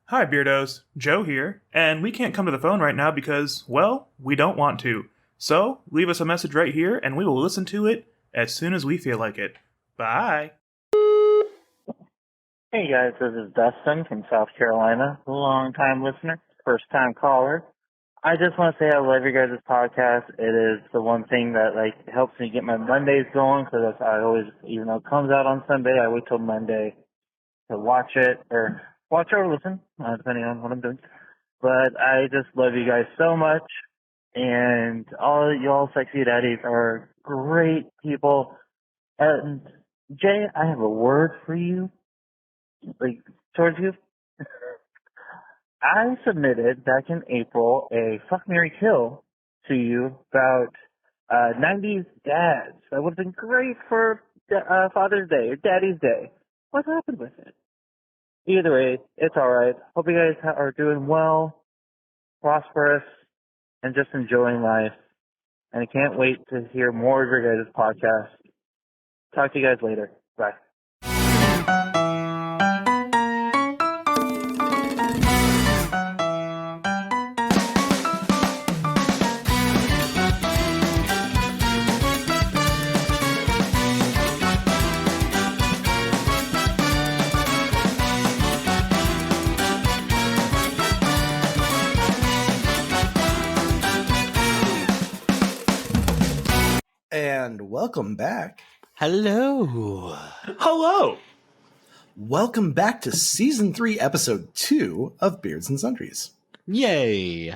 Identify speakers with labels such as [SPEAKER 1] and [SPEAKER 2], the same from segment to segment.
[SPEAKER 1] Hi, Beardos. Joe here, and we can't come to the phone right now because, well, we don't want to. So, leave us a message right here, and we will listen to it as soon as we feel like it. Bye.
[SPEAKER 2] Hey guys, this is Dustin from South Carolina, long-time listener, first-time caller. I just want to say I love your guys' podcast. It is the one thing that helps me get my Mondays going, because I always, even though it comes out on Sunday, I wait till Monday to watch it or listen, depending on what I'm doing. But I just love you guys so much, and all y'all sexy daddies are great people. And Jay, I have a word for you. Towards you. I submitted back in April a Fuck, Marry, Kill to you about 90s dads. That would have been great for Father's Day or Daddy's Day. What happened with it? Either way, it's alright. Hope you guys are doing well, prosperous, and just enjoying life. And I can't wait to hear more of your guys' podcast. Talk to you guys later. Bye.
[SPEAKER 3] And welcome back.
[SPEAKER 4] Hello.
[SPEAKER 1] Hello!
[SPEAKER 3] Welcome back to Season 3, Episode 2 of Beards and Sundries.
[SPEAKER 4] Yay.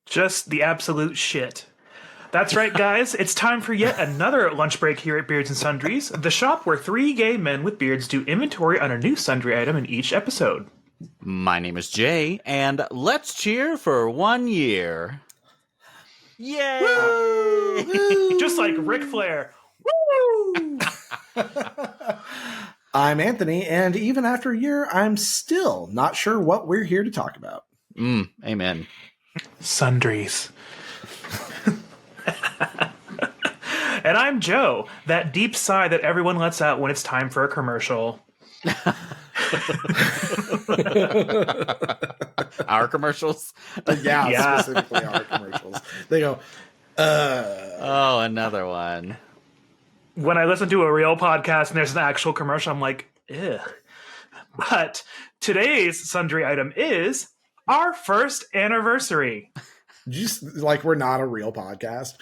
[SPEAKER 1] Just the absolute shit. That's right, guys. It's time for yet another lunch break here at Beards and Sundries, the shop where three gay men with beards do inventory on a new sundry item in each episode.
[SPEAKER 4] My name is Jay, and let's cheer for 1 year. Yay!
[SPEAKER 1] Just like Ric Flair. Woo!
[SPEAKER 3] I'm Anthony, and even after a year, I'm still not sure what we're here to talk about.
[SPEAKER 4] Amen.
[SPEAKER 1] Sundries. And I'm Joe, that deep sigh that everyone lets out when it's time for a commercial.
[SPEAKER 4] Our commercials?
[SPEAKER 3] Yeah, specifically our commercials. They go,
[SPEAKER 4] Oh, another one.
[SPEAKER 1] When I listen to a real podcast and there's an actual commercial, I'm like, ugh. But today's sundry item is our first anniversary.
[SPEAKER 3] just like we're not a real podcast.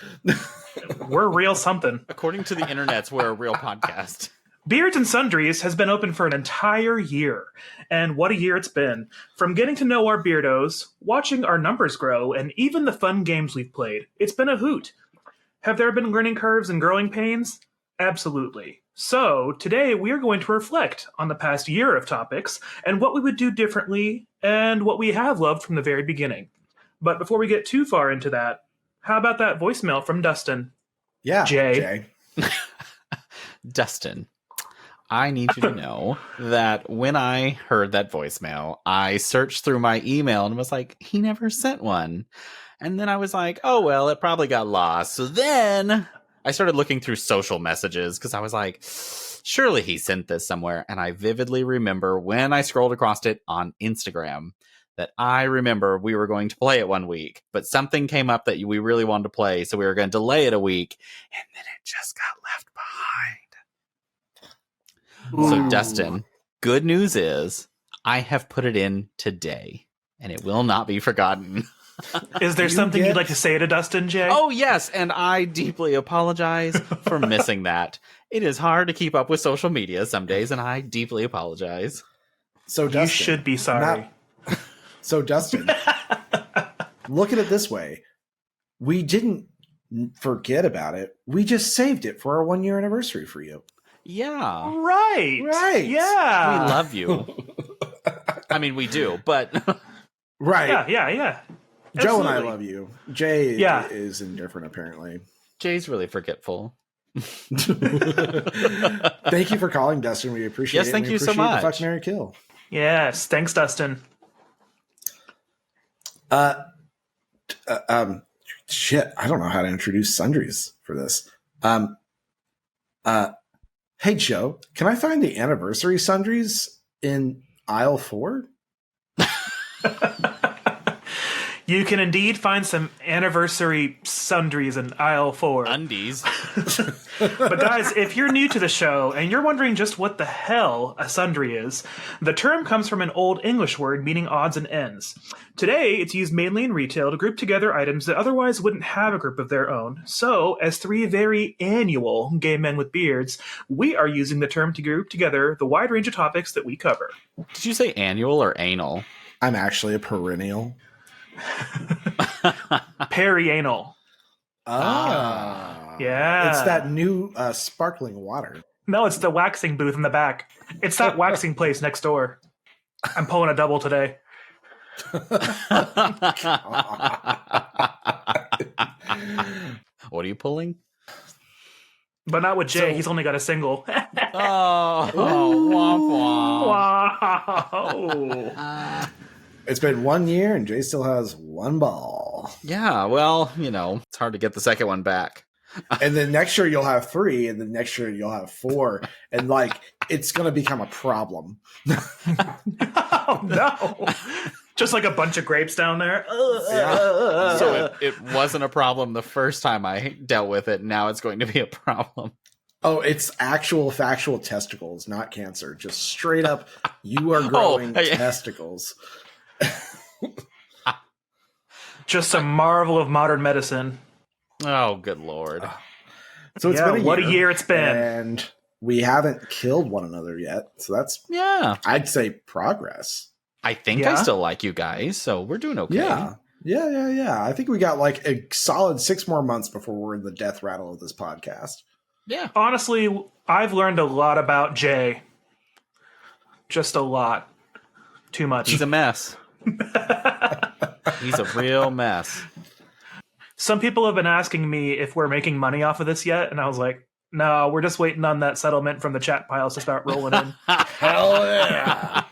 [SPEAKER 1] We're real something.
[SPEAKER 4] According to the internets, we're a real podcast.
[SPEAKER 1] Beards and Sundries has been open for an entire year. And what a year it's been. From getting to know our beardos, watching our numbers grow, and even the fun games we've played. It's been a hoot. Have there been learning curves and growing pains? Absolutely. So, today we are going to reflect on the past year of topics and what we would do differently and what we have loved from the very beginning. But before we get too far into that, how about that voicemail from Dustin?
[SPEAKER 3] Yeah,
[SPEAKER 1] Jay.
[SPEAKER 4] Dustin, I need you to know that when I heard that voicemail, I searched through my email and was like, he never sent one. And then I was like, oh, well, it probably got lost. So then I started looking through social messages because I was like, surely he sent this somewhere. And I vividly remember when I scrolled across it on Instagram that I remember we were going to play it 1 week, but something came up that we really wanted to play. So we were going to delay it a week. And then it just got left behind. So Dustin, good news is I have put it in today and it will not be forgotten.
[SPEAKER 1] Is there something you'd like to say to Dustin, Jay?
[SPEAKER 4] Oh, yes. And I deeply apologize for missing that. It is hard to keep up with social media some days, and I deeply apologize.
[SPEAKER 3] So Dustin,
[SPEAKER 1] you should be sorry.
[SPEAKER 3] So Dustin, look at it this way. We didn't forget about it. We just saved it for our 1 year anniversary for you.
[SPEAKER 4] Yeah.
[SPEAKER 1] Right. Yeah.
[SPEAKER 4] We love you. I mean, we do, but...
[SPEAKER 3] Right.
[SPEAKER 1] Yeah.
[SPEAKER 3] Joe and I
[SPEAKER 1] Absolutely.
[SPEAKER 3] love you. Jay is indifferent, apparently.
[SPEAKER 4] Jay's really forgetful.
[SPEAKER 3] Thank you for calling, Dustin. We appreciate it.
[SPEAKER 4] Yes, thank
[SPEAKER 3] we
[SPEAKER 4] you so
[SPEAKER 3] appreciate
[SPEAKER 4] much.
[SPEAKER 3] The Fuck, Marry, Kill.
[SPEAKER 1] Yes. Thanks, Dustin.
[SPEAKER 3] Shit, I don't know how to introduce Sundries for this. Hey, Joe, can I find the anniversary Sundries in aisle 4?
[SPEAKER 1] You can indeed find some anniversary sundries in aisle 4.
[SPEAKER 4] Undies.
[SPEAKER 1] But guys, if you're new to the show and you're wondering just what the hell a sundry is, the term comes from an old English word meaning odds and ends. Today, it's used mainly in retail to group together items that otherwise wouldn't have a group of their own. So, as 3 very annual gay men with beards, we are using the term to group together the wide range of topics that we cover.
[SPEAKER 4] Did you say annual or anal?
[SPEAKER 3] I'm actually a perennial.
[SPEAKER 1] Perianal. Yeah.
[SPEAKER 3] It's that new sparkling water.
[SPEAKER 1] No, it's the waxing booth in the back. It's that waxing place next door. I'm pulling a double today.
[SPEAKER 4] What are you pulling?
[SPEAKER 1] But not with Jay. He's only got a single.
[SPEAKER 4] Oh, womp womp.
[SPEAKER 1] Wow.
[SPEAKER 3] It's been 1 year and Jay still has 1 ball.
[SPEAKER 4] Yeah, well, it's hard to get the second one back.
[SPEAKER 3] And then next year you'll have 3, and then next year you'll have 4. And it's going to become a problem.
[SPEAKER 1] Oh, no. Just like a bunch of grapes down there.
[SPEAKER 3] Yeah.
[SPEAKER 4] So it wasn't a problem the first time I dealt with it. Now it's going to be a problem.
[SPEAKER 3] Oh, it's actual factual testicles, not cancer. Just straight up, you are growing testicles.
[SPEAKER 1] Just a marvel of modern medicine.
[SPEAKER 4] Oh, good Lord.
[SPEAKER 3] So it's been
[SPEAKER 1] what a year it's been.
[SPEAKER 3] And we haven't killed one another yet. So that's, I'd say, progress.
[SPEAKER 4] I think I still like you guys, so we're doing okay.
[SPEAKER 3] Yeah. I think we got a solid 6 more months before we're in the death rattle of this podcast.
[SPEAKER 4] Yeah.
[SPEAKER 1] Honestly, I've learned a lot about Jay. Just a lot. Too much.
[SPEAKER 4] He's a mess. He's a real mess.
[SPEAKER 1] Some people have been asking me if we're making money off of this yet, and I was like, no, we're just waiting on that settlement from the chat piles to start rolling in.
[SPEAKER 3] Hell yeah.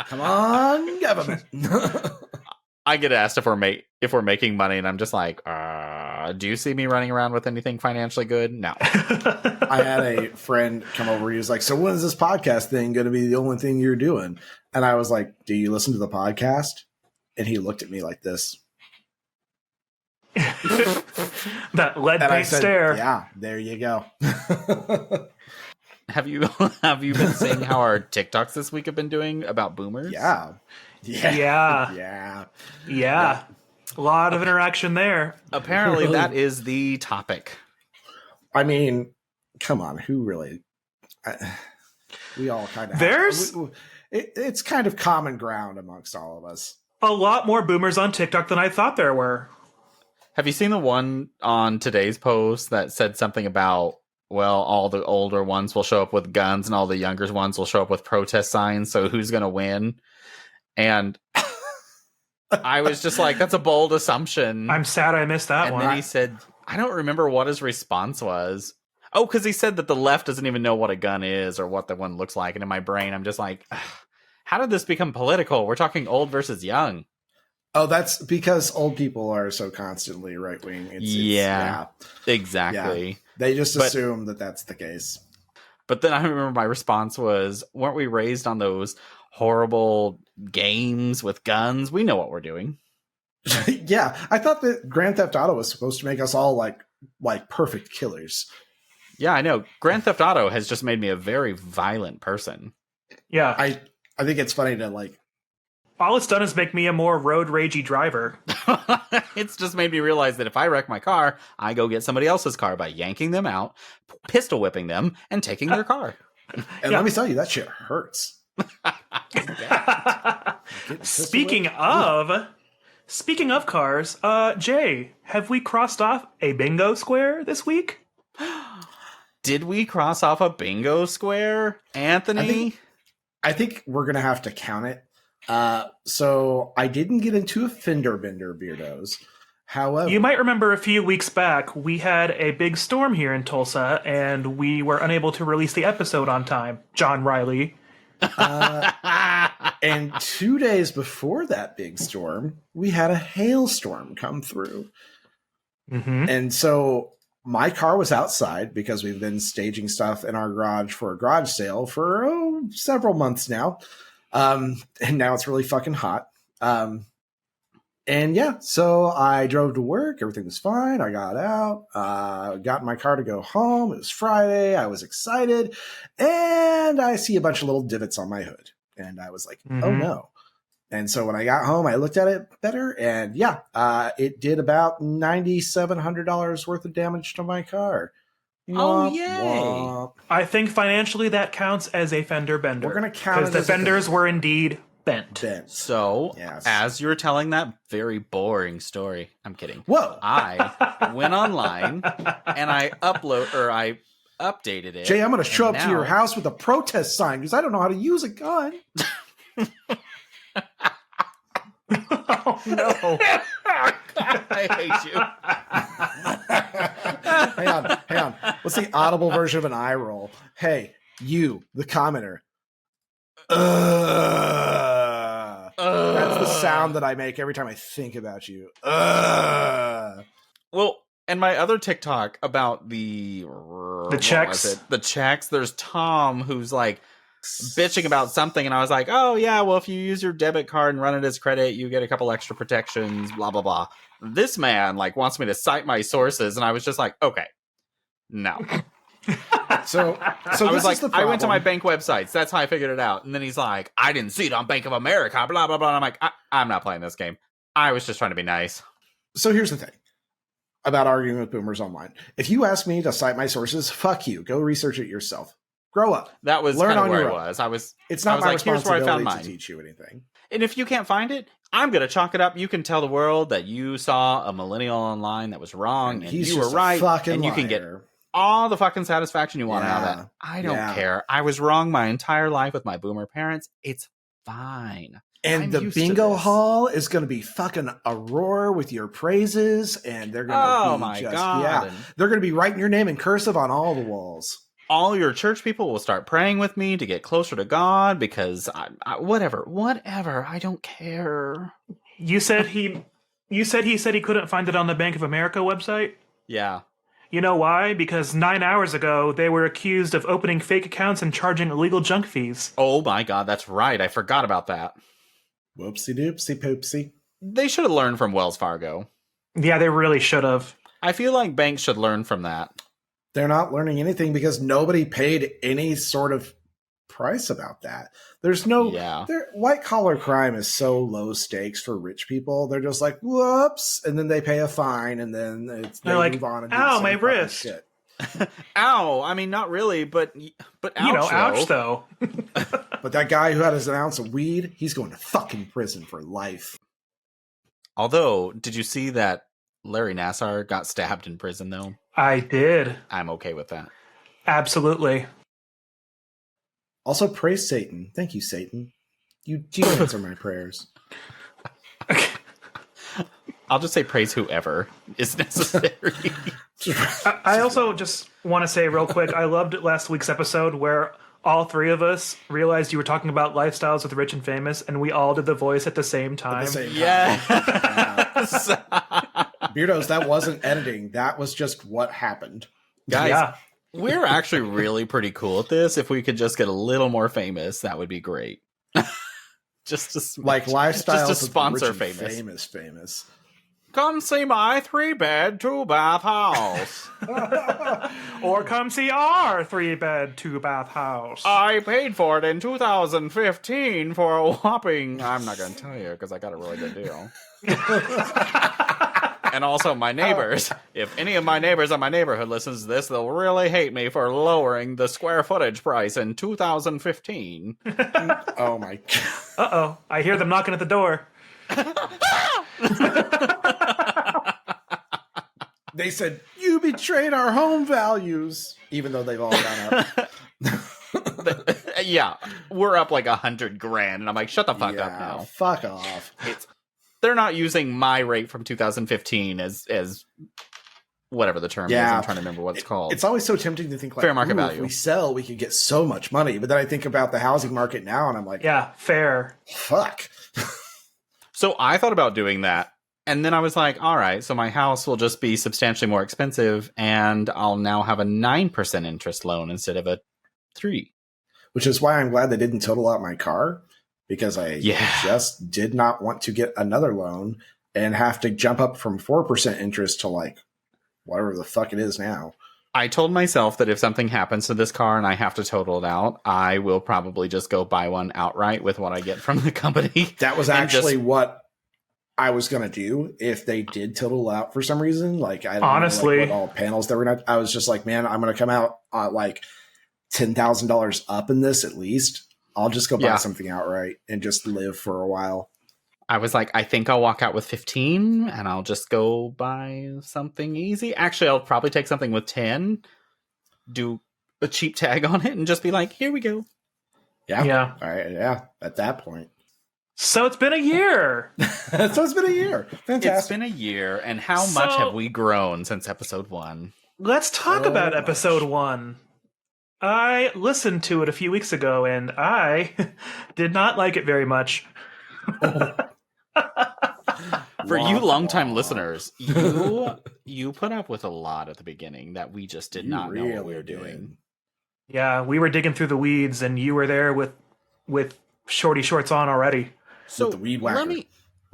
[SPEAKER 3] Come on, government.
[SPEAKER 4] I get asked if we're making money, and I'm just like, do you see me running around with anything financially good? No.
[SPEAKER 3] I had a friend come over. He was like, so when is this podcast thing going to be the only thing you're doing? And I was like, do you listen to the podcast? And he looked at me like this.
[SPEAKER 1] That lead paint stare.
[SPEAKER 3] Yeah, there you go.
[SPEAKER 4] Have you been seeing how our TikToks this week have been doing about boomers?
[SPEAKER 3] Yeah.
[SPEAKER 1] A lot of interaction there.
[SPEAKER 4] Apparently that is the topic.
[SPEAKER 3] I mean, come on, who really? We all kind of. It's kind of common ground amongst all of us.
[SPEAKER 1] A lot more boomers on TikTok than I thought there were.
[SPEAKER 4] Have you seen the one on today's post that said something about, well, all the older ones will show up with guns and all the younger ones will show up with protest signs, so who's going to win? And I was just like, that's a bold assumption.
[SPEAKER 1] I'm sad I missed that one.
[SPEAKER 4] And then he said, I don't remember what his response was. Oh, because he said that the left doesn't even know what a gun is or what the one looks like. And in my brain, I'm just like, how did this become political? We're talking old versus young.
[SPEAKER 3] Oh, that's because old people are so constantly right-wing.
[SPEAKER 4] Yeah, exactly.
[SPEAKER 3] Yeah. They just assume that that's the case.
[SPEAKER 4] But then I remember my response was, weren't we raised on those horrible games with guns? We know what we're doing.
[SPEAKER 3] Yeah, I thought that Grand Theft Auto was supposed to make us all like perfect killers.
[SPEAKER 4] Yeah, I know. Grand Theft Auto has just made me a very violent person.
[SPEAKER 1] Yeah.
[SPEAKER 3] I think it's funny to
[SPEAKER 1] all it's done is make me a more road ragey driver.
[SPEAKER 4] It's just made me realize that if I wreck my car, I go get somebody else's car by yanking them out, pistol whipping them, and taking their car.
[SPEAKER 3] And let me tell you, that shit hurts.
[SPEAKER 1] Speaking of cars, Jay, have we crossed off a bingo square this week?
[SPEAKER 4] Did we cross off a bingo square, Anthony?
[SPEAKER 3] I think we're going to have to count it. So I didn't get into a fender bender, beardos. However,
[SPEAKER 1] you might remember a few weeks back, we had a big storm here in Tulsa, and we were unable to release the episode on time. John Riley.
[SPEAKER 3] And 2 days before that big storm, we had a hailstorm come through.
[SPEAKER 1] Mm-hmm.
[SPEAKER 3] And so my car was outside because we've been staging stuff in our garage for a garage sale for several months now. And now it's really fucking hot. And yeah, so I drove to work. Everything was fine. I got out, got in my car to go home. It was Friday. I was excited. And I see a bunch of little divots on my hood. And I was like, oh no. And so when I got home, I looked at it better. And yeah, it did about $9,700 worth of damage to my car.
[SPEAKER 4] Oh,
[SPEAKER 3] Womp,
[SPEAKER 4] yay.
[SPEAKER 3] womp.
[SPEAKER 1] I think financially that counts as a fender bender.
[SPEAKER 3] We're going to count it
[SPEAKER 1] because the
[SPEAKER 3] as a
[SPEAKER 1] fenders were indeed bent.
[SPEAKER 4] So,
[SPEAKER 3] Yes.
[SPEAKER 4] as you're telling that very boring story, I'm kidding.
[SPEAKER 3] Whoa.
[SPEAKER 4] I went online and I updated it.
[SPEAKER 3] Jay, I'm going to show up
[SPEAKER 4] and
[SPEAKER 3] to your
[SPEAKER 4] now-
[SPEAKER 3] house with a protest sign because I don't know how to use a gun.
[SPEAKER 1] Oh no!
[SPEAKER 4] I hate you.
[SPEAKER 3] Hang on. What's the audible version of an eye roll? Hey, you, the commenter. That's the sound that I make every time I think about you.
[SPEAKER 4] Well, and my other TikTok about the
[SPEAKER 1] checks.
[SPEAKER 4] The checks. There's Tom who's like bitching about something, and I was like, oh yeah, well if you use your debit card and run it as credit, you get a couple extra protections. Blah blah blah. This man like wants me to cite my sources, and I was just like, okay, no.
[SPEAKER 3] So
[SPEAKER 4] I was like, I went to my bank websites. That's how I figured it out. And then he's like, I didn't see it on Bank of America. Blah blah blah. And I'm like, I'm not playing this game. I was just trying to be nice.
[SPEAKER 3] So here's the thing about arguing with boomers online. If you ask me to cite my sources, fuck you. Go research it yourself. Grow up.
[SPEAKER 4] That was
[SPEAKER 3] Learn
[SPEAKER 4] kind of
[SPEAKER 3] on
[SPEAKER 4] where
[SPEAKER 3] your
[SPEAKER 4] I
[SPEAKER 3] own.
[SPEAKER 4] was.
[SPEAKER 3] It's not my
[SPEAKER 4] like, here's where I
[SPEAKER 3] responsibility
[SPEAKER 4] found mine.
[SPEAKER 3] to teach you anything.
[SPEAKER 4] And if you can't find it, I'm going to chalk it up. You can tell the world that you saw a millennial online that was wrong, and
[SPEAKER 3] he's
[SPEAKER 4] you were
[SPEAKER 3] just a
[SPEAKER 4] right,
[SPEAKER 3] fucking
[SPEAKER 4] and you can get
[SPEAKER 3] liar.
[SPEAKER 4] all the fucking satisfaction you want out of
[SPEAKER 3] Yeah.
[SPEAKER 4] that. I don't
[SPEAKER 3] Yeah.
[SPEAKER 4] care. I was wrong my entire life with my boomer parents. It's fine.
[SPEAKER 3] And
[SPEAKER 4] I'm
[SPEAKER 3] the
[SPEAKER 4] used to
[SPEAKER 3] bingo
[SPEAKER 4] this.
[SPEAKER 3] hall is going to be fucking a roar with your praises, and they're going to
[SPEAKER 4] Oh
[SPEAKER 3] be
[SPEAKER 4] my
[SPEAKER 3] just,
[SPEAKER 4] God.
[SPEAKER 3] yeah,
[SPEAKER 4] And
[SPEAKER 3] they're going to be writing your name in cursive on all the walls.
[SPEAKER 4] all your church people will start praying with me to get closer to God because whatever, I don't care.
[SPEAKER 1] You said he said he couldn't find it on the Bank of America website?
[SPEAKER 4] Yeah.
[SPEAKER 1] You know why? Because 9 hours ago, they were accused of opening fake accounts and charging illegal junk fees.
[SPEAKER 4] Oh my God, that's right. I forgot about that.
[SPEAKER 3] Whoopsie doopsie poopsie.
[SPEAKER 4] They should have learned from Wells Fargo.
[SPEAKER 1] Yeah, they really should have.
[SPEAKER 4] I feel like banks should learn from that.
[SPEAKER 3] They're not learning anything because nobody paid any sort of price about that. There's no white collar crime is so low stakes for rich people. They're just like, whoops, and then they pay a fine, and then
[SPEAKER 1] They're like,
[SPEAKER 3] move on and do the
[SPEAKER 1] ow,
[SPEAKER 3] same
[SPEAKER 1] my
[SPEAKER 3] fucking
[SPEAKER 1] wrist.
[SPEAKER 3] shit.
[SPEAKER 4] Ow! I mean, not really, but ouch,
[SPEAKER 1] You know, ouch though.
[SPEAKER 3] But that guy who had his ounce of weed, he's going to fucking prison for life.
[SPEAKER 4] Although, did you see that Larry Nassar got stabbed in prison, though?
[SPEAKER 1] I did.
[SPEAKER 4] I'm okay with that.
[SPEAKER 1] Absolutely.
[SPEAKER 3] Also, praise Satan. Thank you, Satan. You answer my prayers.
[SPEAKER 4] I'll just say praise whoever is necessary.
[SPEAKER 1] I also just want to say real quick, I loved last week's episode where all three of us realized you were talking about lifestyles with rich and famous, and we all did the voice at the same time.
[SPEAKER 3] At the same time.
[SPEAKER 4] Yes.
[SPEAKER 3] Beardos, that wasn't editing. That was just what happened.
[SPEAKER 4] Guys,
[SPEAKER 1] Yeah.
[SPEAKER 4] we're actually really pretty cool at this. If we could just get a little more famous, that would be great. just to
[SPEAKER 3] Like lifestyles
[SPEAKER 4] just to
[SPEAKER 3] with
[SPEAKER 4] sponsor
[SPEAKER 3] rich and
[SPEAKER 4] famous.
[SPEAKER 3] famous.
[SPEAKER 4] Come see my 3-bed, 2-bath house.
[SPEAKER 1] Or come see our 3-bed, 2-bath house.
[SPEAKER 4] I paid for it in 2015 for a whopping... I'm not going to tell you because I got a really good deal. And also my neighbors. If any of my neighbors in my neighborhood listens to this, they'll really hate me for lowering the square footage price in 2015.
[SPEAKER 3] Oh my god.
[SPEAKER 1] Uh-oh. I hear them knocking at the door.
[SPEAKER 3] They said, you betrayed our home values, even though they've all gone up.
[SPEAKER 4] Yeah, we're up like $100,000, and I'm like, shut the fuck up now.
[SPEAKER 3] Fuck off.
[SPEAKER 4] They're not using my rate from 2015 as whatever the term is. I'm trying to remember what it's called.
[SPEAKER 3] It's always so tempting to think like,
[SPEAKER 4] Fair market
[SPEAKER 3] "Ooh,
[SPEAKER 4] value.
[SPEAKER 3] if we sell, we could get so much money. But then I think about the housing market now, and I'm like,
[SPEAKER 1] Yeah, fair.
[SPEAKER 3] fuck.
[SPEAKER 4] So I thought about doing that. And then I was like, all right, so my house will just be substantially more expensive, and I'll now have a 9% interest loan instead of a 3%.
[SPEAKER 3] Which is why I'm glad they didn't total out my car. because I just did not want to get another loan and have to jump up from 4% interest to like whatever the fuck it is now.
[SPEAKER 4] I told myself that if something happens to this car and I have to total it out, I will probably just go buy one outright with what I get from the company.
[SPEAKER 3] That was actually what I was going to do if they did total out for some reason. Like, I don't
[SPEAKER 1] honestly
[SPEAKER 3] know like, what all panels they were not. I was just like, man, I'm going to come out like $10,000 up in this at least. I'll just go buy something outright and just live for a while.
[SPEAKER 4] I was like, I think I'll walk out with 15 and I'll just go buy something easy. Actually, I'll probably take something with 10, do a cheap tag on it and just be like, here we go.
[SPEAKER 3] Yeah. All right. Yeah. At that point.
[SPEAKER 1] So it's been a year.
[SPEAKER 3] So it's been a year. Fantastic.
[SPEAKER 4] It's been a year. And how much have we grown since episode 1?
[SPEAKER 1] Let's talk about episode 1. I listened to it a few weeks ago and I did not like it very much.
[SPEAKER 4] For you longtime listeners, you put up with a lot at the beginning that we just did not know what we were doing.
[SPEAKER 1] Yeah, we were digging through the weeds and you were there with shorty shorts on already.
[SPEAKER 4] So
[SPEAKER 3] the weed whacker.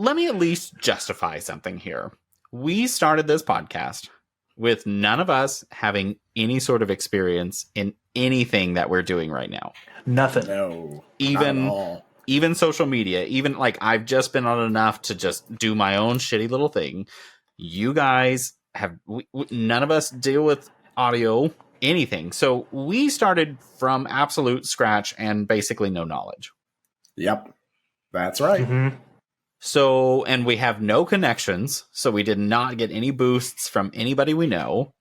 [SPEAKER 4] let me at least justify something here. We started this podcast with none of us having any sort of experience in anything that we're doing right now.
[SPEAKER 1] Nothing.
[SPEAKER 3] No.
[SPEAKER 4] Even social media, even like I've just been on enough to just do my own shitty little thing. You guys have, none of us deal with audio, anything. So we started from absolute scratch and basically no knowledge.
[SPEAKER 3] Yep. That's right.
[SPEAKER 1] Mm-hmm.
[SPEAKER 4] So, and we have no connections. So we did not get any boosts from anybody we know.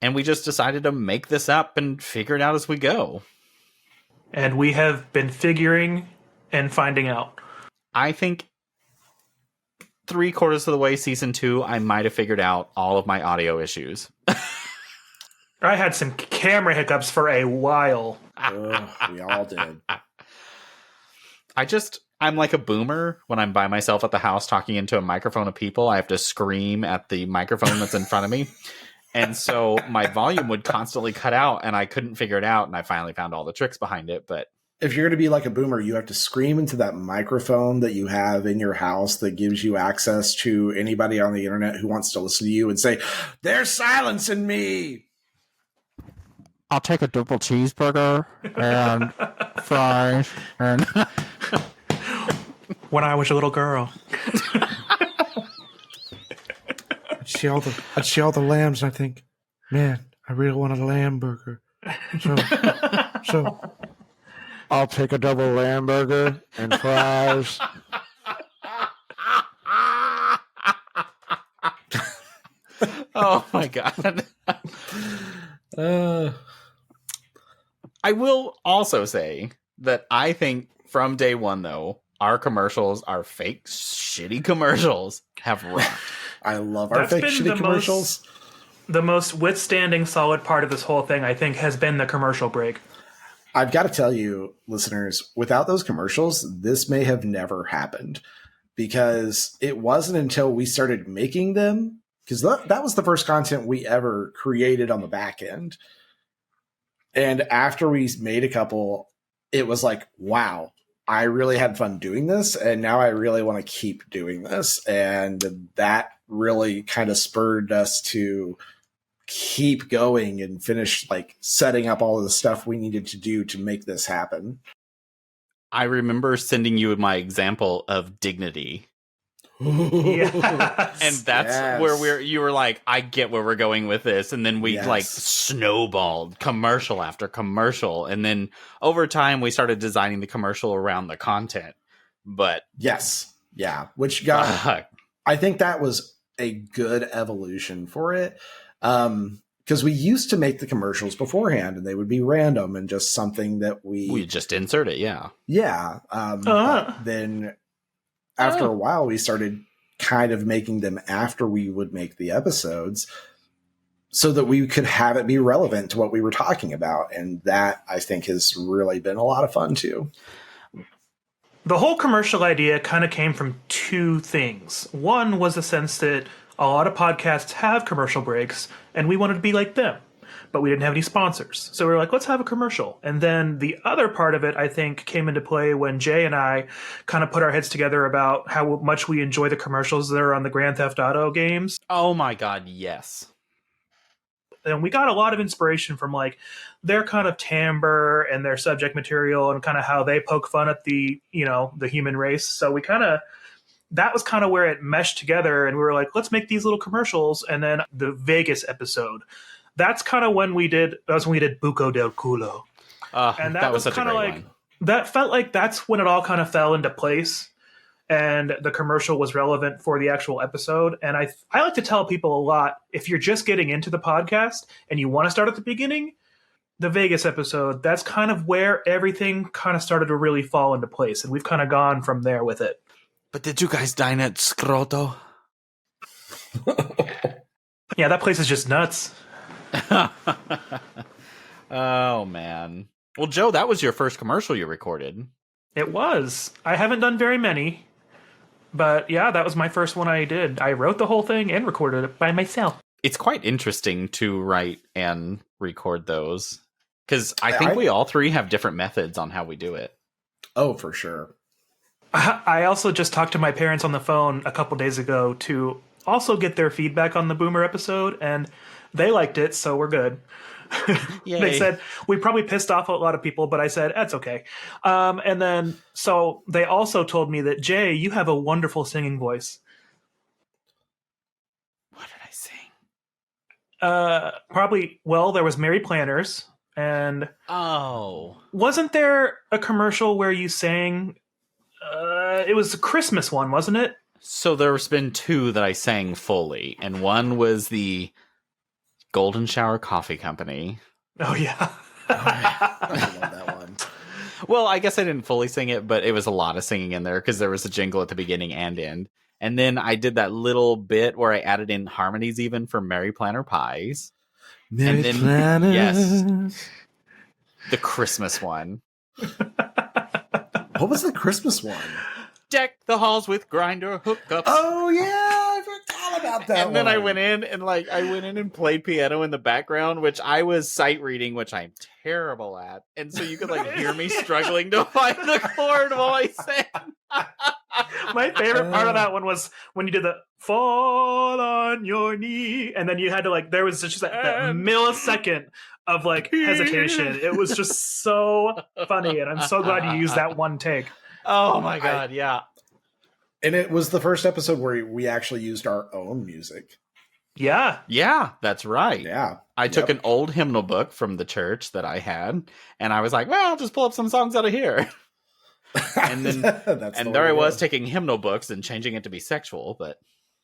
[SPEAKER 4] And we just decided to make this up and figure it out as we go.
[SPEAKER 1] And we have been figuring and finding out.
[SPEAKER 4] I think 3/4 of the way season 2, I might have figured out all of my audio issues.
[SPEAKER 1] I had some camera hiccups for a while.
[SPEAKER 3] We all did.
[SPEAKER 4] I'm like a boomer when I'm by myself at the house talking into a microphone of people. I have to scream at the microphone that's in front of me. And so my volume would constantly cut out and I couldn't figure it out. And I finally found all the tricks behind it. But
[SPEAKER 3] if you're going to be like a boomer, you have to scream into that microphone that you have in your house that gives you access to anybody on the internet who wants to listen to you and say, "There's silence in me."
[SPEAKER 5] I'll take a double cheeseburger and fries and
[SPEAKER 1] When I was a little girl.
[SPEAKER 5] I'd see all the lambs and I think, man, I really want a lamb burger. So I'll take a double lamb burger and fries.
[SPEAKER 4] oh my God. I will also say that I think from day one, though, our commercials, our fake shitty commercials have rocked.
[SPEAKER 3] I love our fake shitty commercials.
[SPEAKER 1] The most withstanding solid part of this whole thing, I think, has been the commercial break.
[SPEAKER 3] I've got to tell you, listeners, without those commercials, this may have never happened because it wasn't until we started making them, because that was the first content we ever created on the back end. And after we made a couple, it was like, wow, I really had fun doing this. And now I really want to keep doing this. And that really kind of spurred us to keep going and finish like setting up all of the stuff we needed to do to make this happen.
[SPEAKER 4] I remember sending you my example of dignity.
[SPEAKER 1] Yes.
[SPEAKER 4] And that's where you were like, I get where we're going with this. And then we like snowballed commercial after commercial. And then over time we started designing the commercial around the content. But
[SPEAKER 3] which got, I think that was a good evolution for it. Because we used to make the commercials beforehand and they would be random and just something that we
[SPEAKER 4] just insert it.
[SPEAKER 3] But then after a while, we started kind of making them after we would make the episodes so that we could have it be relevant to what we were talking about. And that, I think, has really been a lot of fun, too.
[SPEAKER 1] The whole commercial idea kind of came from two things. One was the sense that a lot of podcasts have commercial breaks, and we wanted to be like them. but we didn't have any sponsors. So we were like, let's have a commercial. And then the other part of it, I think, came into play when Jay and I kind of put our heads together about how much we enjoy the commercials that are on the Grand Theft Auto games.
[SPEAKER 4] Oh my God, yes.
[SPEAKER 1] And we got a lot of inspiration from like their kind of timbre and their subject material and kind of how they poke fun at the, the human race. So we that was kind of where it meshed together, and we were like, let's make these little commercials. And then the Vegas episode, that's kind of when we did Buco del Culo. And that was
[SPEAKER 4] such a
[SPEAKER 1] kind of
[SPEAKER 4] great
[SPEAKER 1] like
[SPEAKER 4] one.
[SPEAKER 1] That felt like that's when it all kind of fell into place, and the commercial was relevant for the actual episode. And I like to tell people a lot, if you're just getting into the podcast and you want to start at the beginning, the Vegas episode, that's kind of where everything kind of started to really fall into place, and we've kind of gone from there with it.
[SPEAKER 4] But did you guys dine at Scroto?
[SPEAKER 1] Yeah, that place is just nuts.
[SPEAKER 4] Oh, man. Well, Joe, that was your first commercial you recorded.
[SPEAKER 1] It was. I haven't done very many, but yeah, that was my first one I did. I wrote the whole thing and recorded it by myself.
[SPEAKER 4] It's quite interesting to write and record those, because I think we all three have different methods on how we do it.
[SPEAKER 3] Oh, for sure.
[SPEAKER 1] I also just talked to my parents on the phone a couple days ago to also get their feedback on the Boomer episode, and they liked it, so we're good. They said we probably pissed off a lot of people, but I said that's okay. And then so they also told me that, Jay, you have a wonderful singing voice.
[SPEAKER 4] What did I sing?
[SPEAKER 1] Probably, well, there was Mary Planners, and wasn't there a commercial where you sang? It was a Christmas one, wasn't it?
[SPEAKER 4] So there's been two that I sang fully, and one was the Golden Shower Coffee Company.
[SPEAKER 1] Oh, yeah.
[SPEAKER 3] I love that one.
[SPEAKER 4] Well, I guess I didn't fully sing it, but it was a lot of singing in there because there was a jingle at the beginning and end. And then I did that little bit where I added in harmonies even for Mary Planner Pies.
[SPEAKER 5] Mary
[SPEAKER 4] and then,
[SPEAKER 5] Planners.
[SPEAKER 4] yes, the Christmas one.
[SPEAKER 3] What was the Christmas one?
[SPEAKER 4] Deck the halls with grinder hookups.
[SPEAKER 3] Oh, yeah. I forgot about that
[SPEAKER 4] And then I went in and played piano in the background, which I was sight reading, which I'm terrible at. And so you could hear me struggling to find the chord while I sang.
[SPEAKER 1] My favorite part of that one was when you did the fall on your knee, and then you had to there was just that millisecond of hesitation. It was just so funny, and I'm so glad you used that one take.
[SPEAKER 4] Oh my God, yeah.
[SPEAKER 3] And it was the first episode where we actually used our own music.
[SPEAKER 1] Yeah.
[SPEAKER 4] Yeah, that's right.
[SPEAKER 3] Yeah.
[SPEAKER 4] I took an old hymnal book from the church that I had, and I was like, well, I'll just pull up some songs out of here. And then there I was taking hymnal books and changing it to be sexual, but...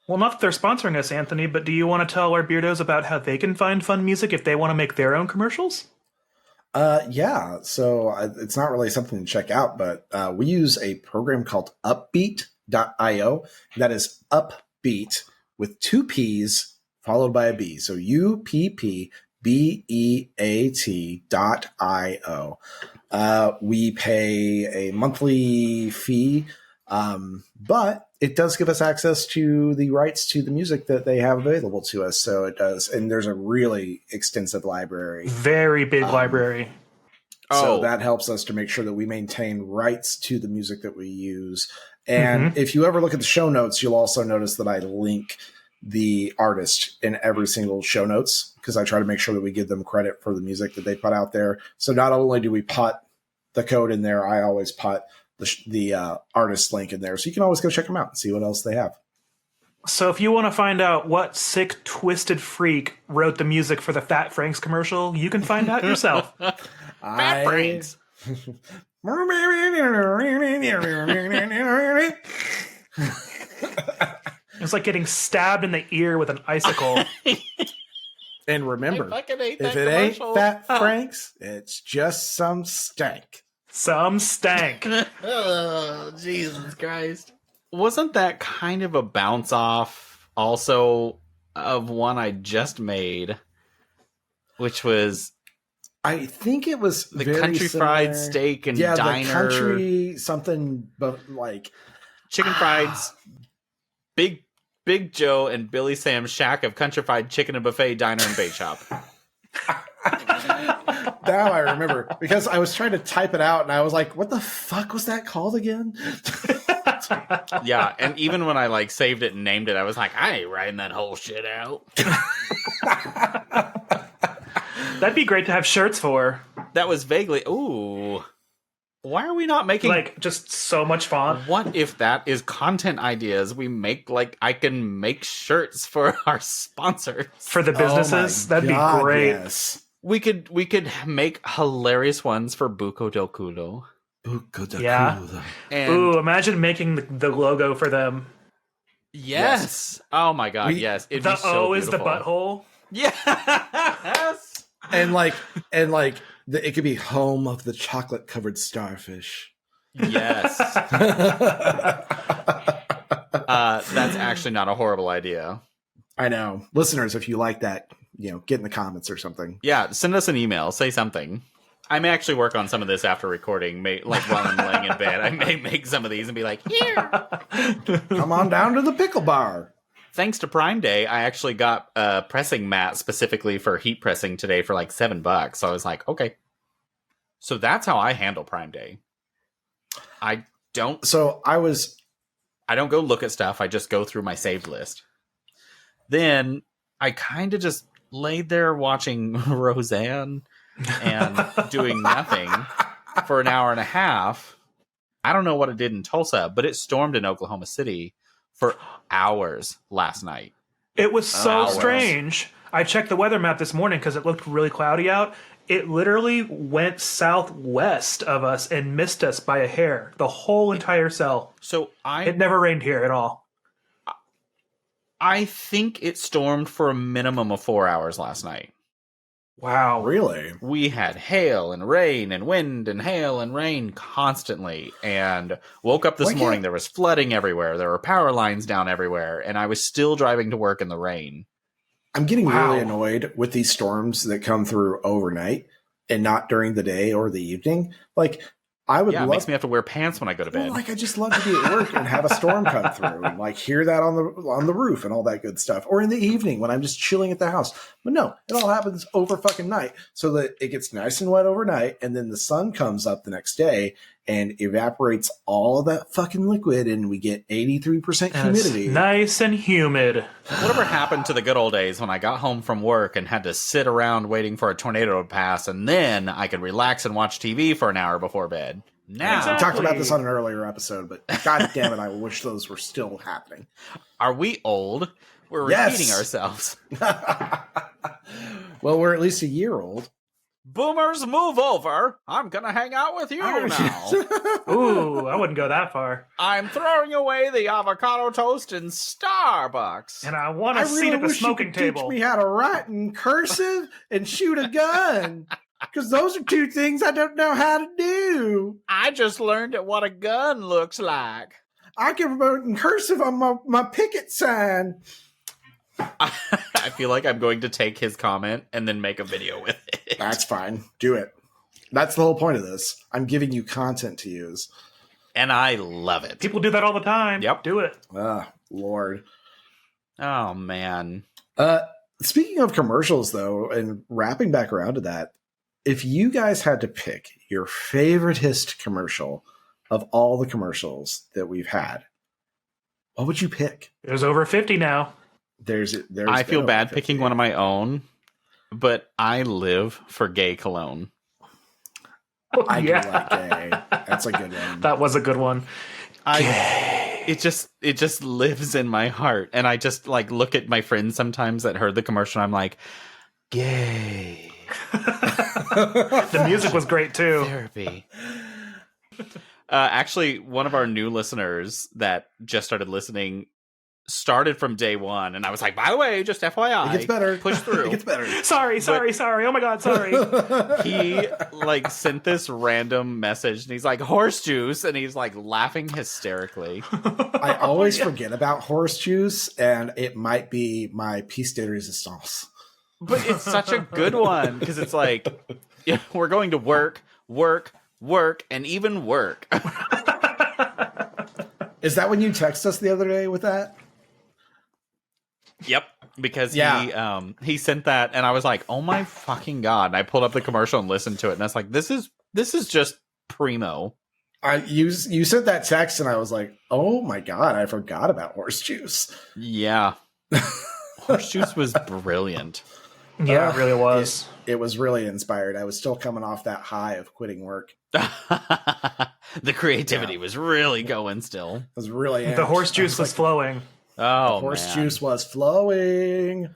[SPEAKER 1] Well, not that they're sponsoring us, Anthony, but do you want to tell our beardos about how they can find fun music if they want to make their own commercials?
[SPEAKER 3] Yeah. So it's not really something to check out, but we use a program called upbeat.io. That is upbeat with two P's followed by a B. So UPPBEAT.io. We pay a monthly fee, but it does give us access to the rights to the music that they have available to us. So it does. And there's a really extensive library.
[SPEAKER 1] Very big library.
[SPEAKER 3] So that helps us to make sure that we maintain rights to the music that we use. And if you ever look at the show notes, you'll also notice that I link the artist in every single show notes because I try to make sure that we give them credit for the music that they put out there. So not only do we put the code in there, I always put the artist link in there. So you can always go check them out and see what else they have.
[SPEAKER 1] So if you want to find out what sick, twisted freak wrote the music for the Fat Franks commercial, you can find out yourself.
[SPEAKER 4] Fat Franks!
[SPEAKER 1] It's like getting stabbed in the ear with an icicle.
[SPEAKER 3] And remember,
[SPEAKER 4] I fucking hate
[SPEAKER 3] if
[SPEAKER 4] that
[SPEAKER 3] it ain't
[SPEAKER 4] commercial.
[SPEAKER 3] Fat Franks, it's just some stank.
[SPEAKER 1] Some stank.
[SPEAKER 4] Oh, Jesus Christ. Wasn't that kind of a bounce off also of one I just made, which was
[SPEAKER 3] I think it was
[SPEAKER 4] the
[SPEAKER 3] very
[SPEAKER 4] country
[SPEAKER 3] similar.
[SPEAKER 4] fried steak and diner.
[SPEAKER 3] The country something, but
[SPEAKER 4] chicken fried, Big Joe and Billy Sam's shack of country fried chicken and buffet diner and bait shop.
[SPEAKER 3] Now I remember because I was trying to type it out and I was like, what the fuck was that called again?
[SPEAKER 4] Yeah, and even when I like saved it and named it, I was like, I ain't writing that whole shit out.
[SPEAKER 1] That'd be great to have shirts for.
[SPEAKER 4] That was vaguely, ooh. Why are we not making
[SPEAKER 1] Like, just so much font.
[SPEAKER 4] What if that is content ideas? We make like I can make shirts for our sponsors.
[SPEAKER 1] For the businesses.
[SPEAKER 3] Oh my
[SPEAKER 1] That'd
[SPEAKER 3] God,
[SPEAKER 1] be great.
[SPEAKER 3] Yes.
[SPEAKER 4] We could make hilarious ones for Buko del Culo.
[SPEAKER 1] Yeah.
[SPEAKER 4] And
[SPEAKER 1] Ooh, imagine making the logo for them.
[SPEAKER 4] yes. Oh my god, yes. It'd
[SPEAKER 1] The
[SPEAKER 4] be so
[SPEAKER 1] O is the
[SPEAKER 4] beautiful.
[SPEAKER 1] butthole.
[SPEAKER 4] Yes.
[SPEAKER 3] And it could be home of the chocolate covered starfish.
[SPEAKER 4] Yes. That's actually not a horrible idea.
[SPEAKER 3] I know. Listeners, if you like that, get in the comments or something.
[SPEAKER 4] Yeah, send us an email. Say something. I may actually work on some of this after recording. Like while I'm laying in bed, I may make some of these and be like, here.
[SPEAKER 3] Come on down to the pickle bar.
[SPEAKER 4] Thanks to Prime Day, I actually got a pressing mat specifically for heat pressing today for like $7. So I was like, okay. So that's how I handle Prime Day. I don't go look at stuff. I just go through my saved list. Then I kind of just laid there watching Roseanne and doing nothing for an hour and a half. I don't know what it did in Tulsa, but it stormed in Oklahoma City for hours last night.
[SPEAKER 1] It was so
[SPEAKER 4] Hours.
[SPEAKER 1] strange. I checked the weather map this morning because it looked really cloudy out. It literally went southwest of us and missed us by a hair. The whole entire cell.
[SPEAKER 4] So
[SPEAKER 1] It never rained here at all.
[SPEAKER 4] I think it stormed for a minimum of 4 hours last night.
[SPEAKER 1] Wow.
[SPEAKER 3] Really?
[SPEAKER 4] We had hail and rain and wind and hail and rain constantly, and woke up this morning. There was flooding everywhere. There were power lines down everywhere, and I was still driving to work in the rain.
[SPEAKER 3] I'm getting really annoyed with these storms that come through overnight and not during the day or the evening. Like, I would
[SPEAKER 4] it makes me have to wear pants when I go to bed.
[SPEAKER 3] Well, I just love to be at work and have a storm come through and hear that on the roof and all that good stuff. Or in the evening when I'm just chilling at the house. But no, it all happens over fucking night. So that it gets nice and wet overnight, and then the sun comes up the next day and evaporates all of that fucking liquid, and we get 83% humidity.
[SPEAKER 1] It's nice and humid.
[SPEAKER 4] Whatever happened to the good old days when I got home from work and had to sit around waiting for a tornado to pass, and then I could relax and watch TV for an hour before bed? Now,
[SPEAKER 1] Exactly.
[SPEAKER 3] We talked about this on an earlier episode, but god damn it, I wish those were still happening.
[SPEAKER 4] Are we old? We're repeating ourselves.
[SPEAKER 3] Well, we're at least a year old.
[SPEAKER 4] Boomers, move over. I'm going to hang out with you now.
[SPEAKER 1] Ooh, I wouldn't go that far.
[SPEAKER 4] I'm throwing away the avocado toast in Starbucks.
[SPEAKER 1] And I want a seat at the smoking table.
[SPEAKER 3] Teach me how to write in cursive and shoot a gun. Because those are two things I don't know how to do.
[SPEAKER 4] I just learned what a gun looks like.
[SPEAKER 3] I can write in cursive on my picket sign.
[SPEAKER 4] I feel like I'm going to take his comment and then make a video with it.
[SPEAKER 3] That's fine. Do it. That's the whole point of this. I'm giving you content to use.
[SPEAKER 4] And I love it.
[SPEAKER 1] People do that all the time.
[SPEAKER 4] Yep.
[SPEAKER 1] Do it.
[SPEAKER 3] Lord.
[SPEAKER 4] Oh, man.
[SPEAKER 3] Speaking of commercials, though, and wrapping back around to that, if you guys had to pick your favoriteest commercial of all the commercials that we've had, what would you pick?
[SPEAKER 1] There's over 50 now.
[SPEAKER 4] I feel bad picking one of my own, but I live for gay cologne.
[SPEAKER 3] I do like gay. That's a good one.
[SPEAKER 1] That was a good one.
[SPEAKER 4] It just lives in my heart, and I just look at my friends sometimes that heard the commercial. And I'm like, gay.
[SPEAKER 1] The music was great too.
[SPEAKER 4] Therapy. Actually, one of our new listeners that just started listening started from day one, and I was like, by the way, just FYI,
[SPEAKER 3] it gets better.
[SPEAKER 4] Push through.
[SPEAKER 3] It gets better.
[SPEAKER 1] Sorry. Oh my god, sorry.
[SPEAKER 4] He sent this random message, and he's like, horse juice, and he's laughing hysterically.
[SPEAKER 3] I always forget about horse juice, and it might be my piece de resistance.
[SPEAKER 4] But it's such a good one, because it's we're going to work, and even work.
[SPEAKER 3] Is that when you text us the other day with that?
[SPEAKER 4] Yep, because
[SPEAKER 3] Yeah.
[SPEAKER 4] he sent that, and I was like, "Oh my fucking god!" And I pulled up the commercial and listened to it, and I was like, "This is just primo."
[SPEAKER 3] You sent that text, and I was like, "Oh my god, I forgot about horse juice."
[SPEAKER 4] Yeah, horse juice was brilliant.
[SPEAKER 1] Yeah, it really was.
[SPEAKER 3] It was really inspired. I was still coming off that high of quitting work.
[SPEAKER 4] The creativity was really going still.
[SPEAKER 3] I was really
[SPEAKER 1] The
[SPEAKER 3] amped.
[SPEAKER 1] horse juice was flowing.
[SPEAKER 4] Oh,
[SPEAKER 3] the horse
[SPEAKER 4] man.
[SPEAKER 3] juice was flowing.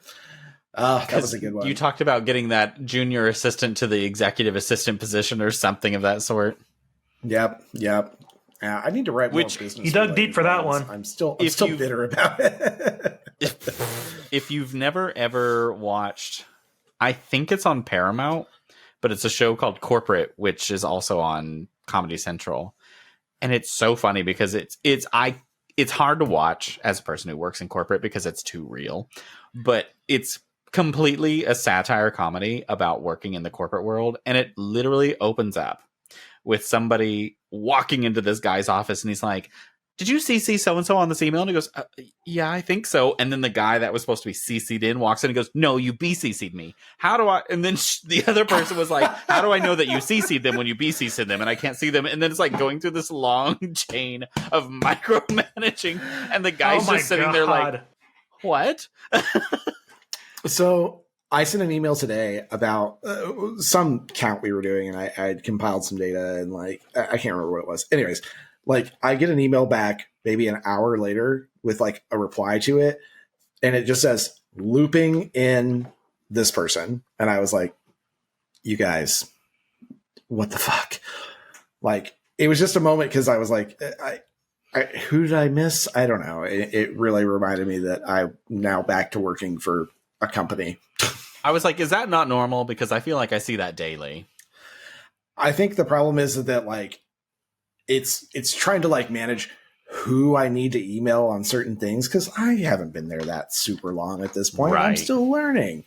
[SPEAKER 3] That was a good one.
[SPEAKER 4] You talked about getting that junior assistant to the executive assistant position or something of that sort.
[SPEAKER 3] Yep. I need to write more business.
[SPEAKER 1] You dug deep for that one.
[SPEAKER 3] I'm still bitter about it.
[SPEAKER 4] If you've never ever watched, I think it's on Paramount, but it's a show called Corporate, which is also on Comedy Central, and it's so funny because it's hard to watch as a person who works in corporate because it's too real, but it's completely a satire comedy about working in the corporate world, and it literally opens up with somebody walking into this guy's office, and he's like, "Did you CC so-and-so on this email?" And he goes, "Yeah, I think so." And then the guy that was supposed to be CC'd in walks in and goes, "No, you BCC'd me. How do I?" And then the other person was like, "How do I know that you CC'd them when you BCC'd them and I can't see them?" And then it's like going through this long chain of micromanaging. And the guy's just sitting there like, "What?"
[SPEAKER 3] So I sent an email today about some count we were doing, and I had compiled some data, and like I can't remember what it was. Anyways, like I get an email back maybe an hour later with like a reply to it, and it just says looping in this person, and I was like, "You guys, what the fuck?" Like it was just a moment because I was like, who did I miss? I don't know. It really reminded me that I'm now back to working for a company.
[SPEAKER 4] I was like, is that not normal? Because I feel like I see that daily.
[SPEAKER 3] I think the problem is that like it's trying to like manage who I need to email on certain things because I haven't been there that super long at this point.
[SPEAKER 4] Right.
[SPEAKER 3] I'm still learning.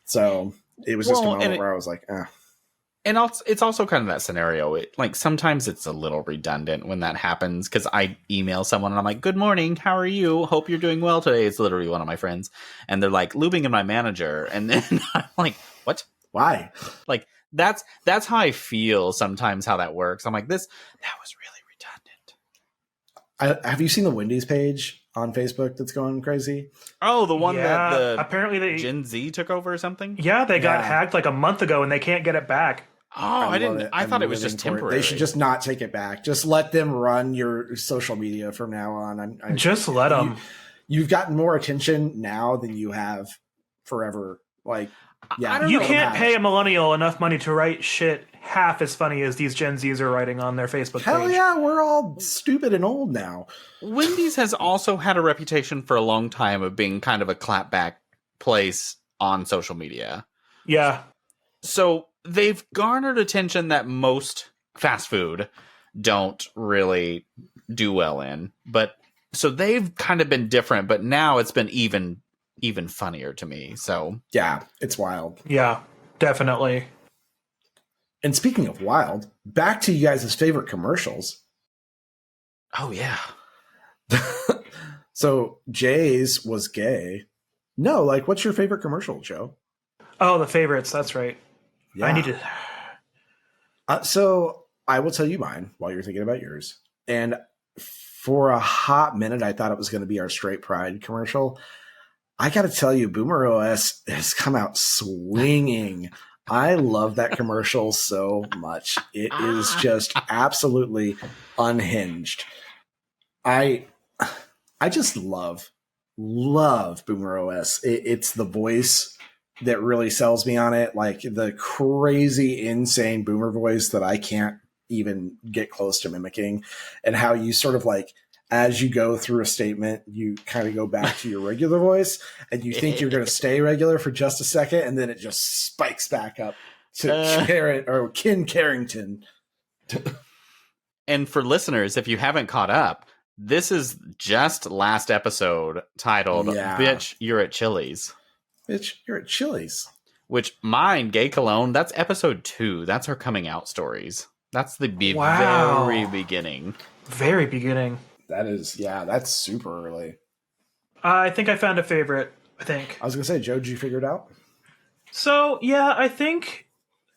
[SPEAKER 3] So it was just a moment where I was like,
[SPEAKER 4] And also, it's also kind of that scenario. Like sometimes it's a little redundant when that happens because I email someone and I'm like, "Good morning, how are you? Hope you're doing well today." It's literally one of my friends, and they're like looping in my manager, and then I'm like, "What?
[SPEAKER 3] Why?"
[SPEAKER 4] Like that's how I feel sometimes. How that works. I'm like, that was really redundant.
[SPEAKER 3] Have you seen the Wendy's page on Facebook that's going crazy?
[SPEAKER 4] Oh, the one that the
[SPEAKER 1] apparently
[SPEAKER 4] Gen Z took over or something.
[SPEAKER 1] Yeah, they got hacked like a month ago, and they can't get it back.
[SPEAKER 4] Oh, I didn't. I thought it was just temporary.
[SPEAKER 3] They should just not take it back. Just let them run your social media from now on.
[SPEAKER 1] Just let them.
[SPEAKER 3] You've gotten more attention now than you have forever. Like, yeah,
[SPEAKER 1] you can't pay a millennial enough money to write shit half as funny as these Gen Zs are writing on their Facebook page.
[SPEAKER 3] Hell yeah, we're all stupid and old now.
[SPEAKER 4] Wendy's has also had a reputation for a long time of being kind of a clapback place on social media.
[SPEAKER 1] Yeah.
[SPEAKER 4] So they've garnered attention that most fast food don't really do well in. But so they've kind of been different, but now it's been even funnier to me. So
[SPEAKER 3] yeah, it's wild.
[SPEAKER 1] Yeah, definitely.
[SPEAKER 3] And speaking of wild, back to you guys' favorite commercials.
[SPEAKER 4] Oh yeah.
[SPEAKER 3] So Jay's was gay. No, like what's your favorite commercial, Joe?
[SPEAKER 1] Oh, the favorites. That's right. Yeah. I need to.
[SPEAKER 3] So I will tell you mine while you're thinking about yours. And for a hot minute, I thought it was going to be our Straight Pride commercial. I got to tell you, Boomer OS has come out swinging. I love that commercial so much. It is just absolutely unhinged. I just love Boomer OS. It's the voice that really sells me on it. Like the crazy, insane Boomer voice that I can't even get close to mimicking, and how you sort of like, as you go through a statement, you kind of go back to your regular voice and you think you're going to stay regular for just a second. And then it just spikes back up to Ken Carrington.
[SPEAKER 4] And for listeners, if you haven't caught up, this is just last episode titled Bitch, You're at Chili's.
[SPEAKER 3] Bitch, you're at Chili's.
[SPEAKER 4] Which mine, Gay Cologne, that's episode 2. That's her coming out stories. That's the very beginning.
[SPEAKER 1] Very beginning.
[SPEAKER 3] That is, that's super early.
[SPEAKER 1] I think I found a favorite. I think.
[SPEAKER 3] I was going to say, Joe, did you figure it out?
[SPEAKER 1] So, yeah, I think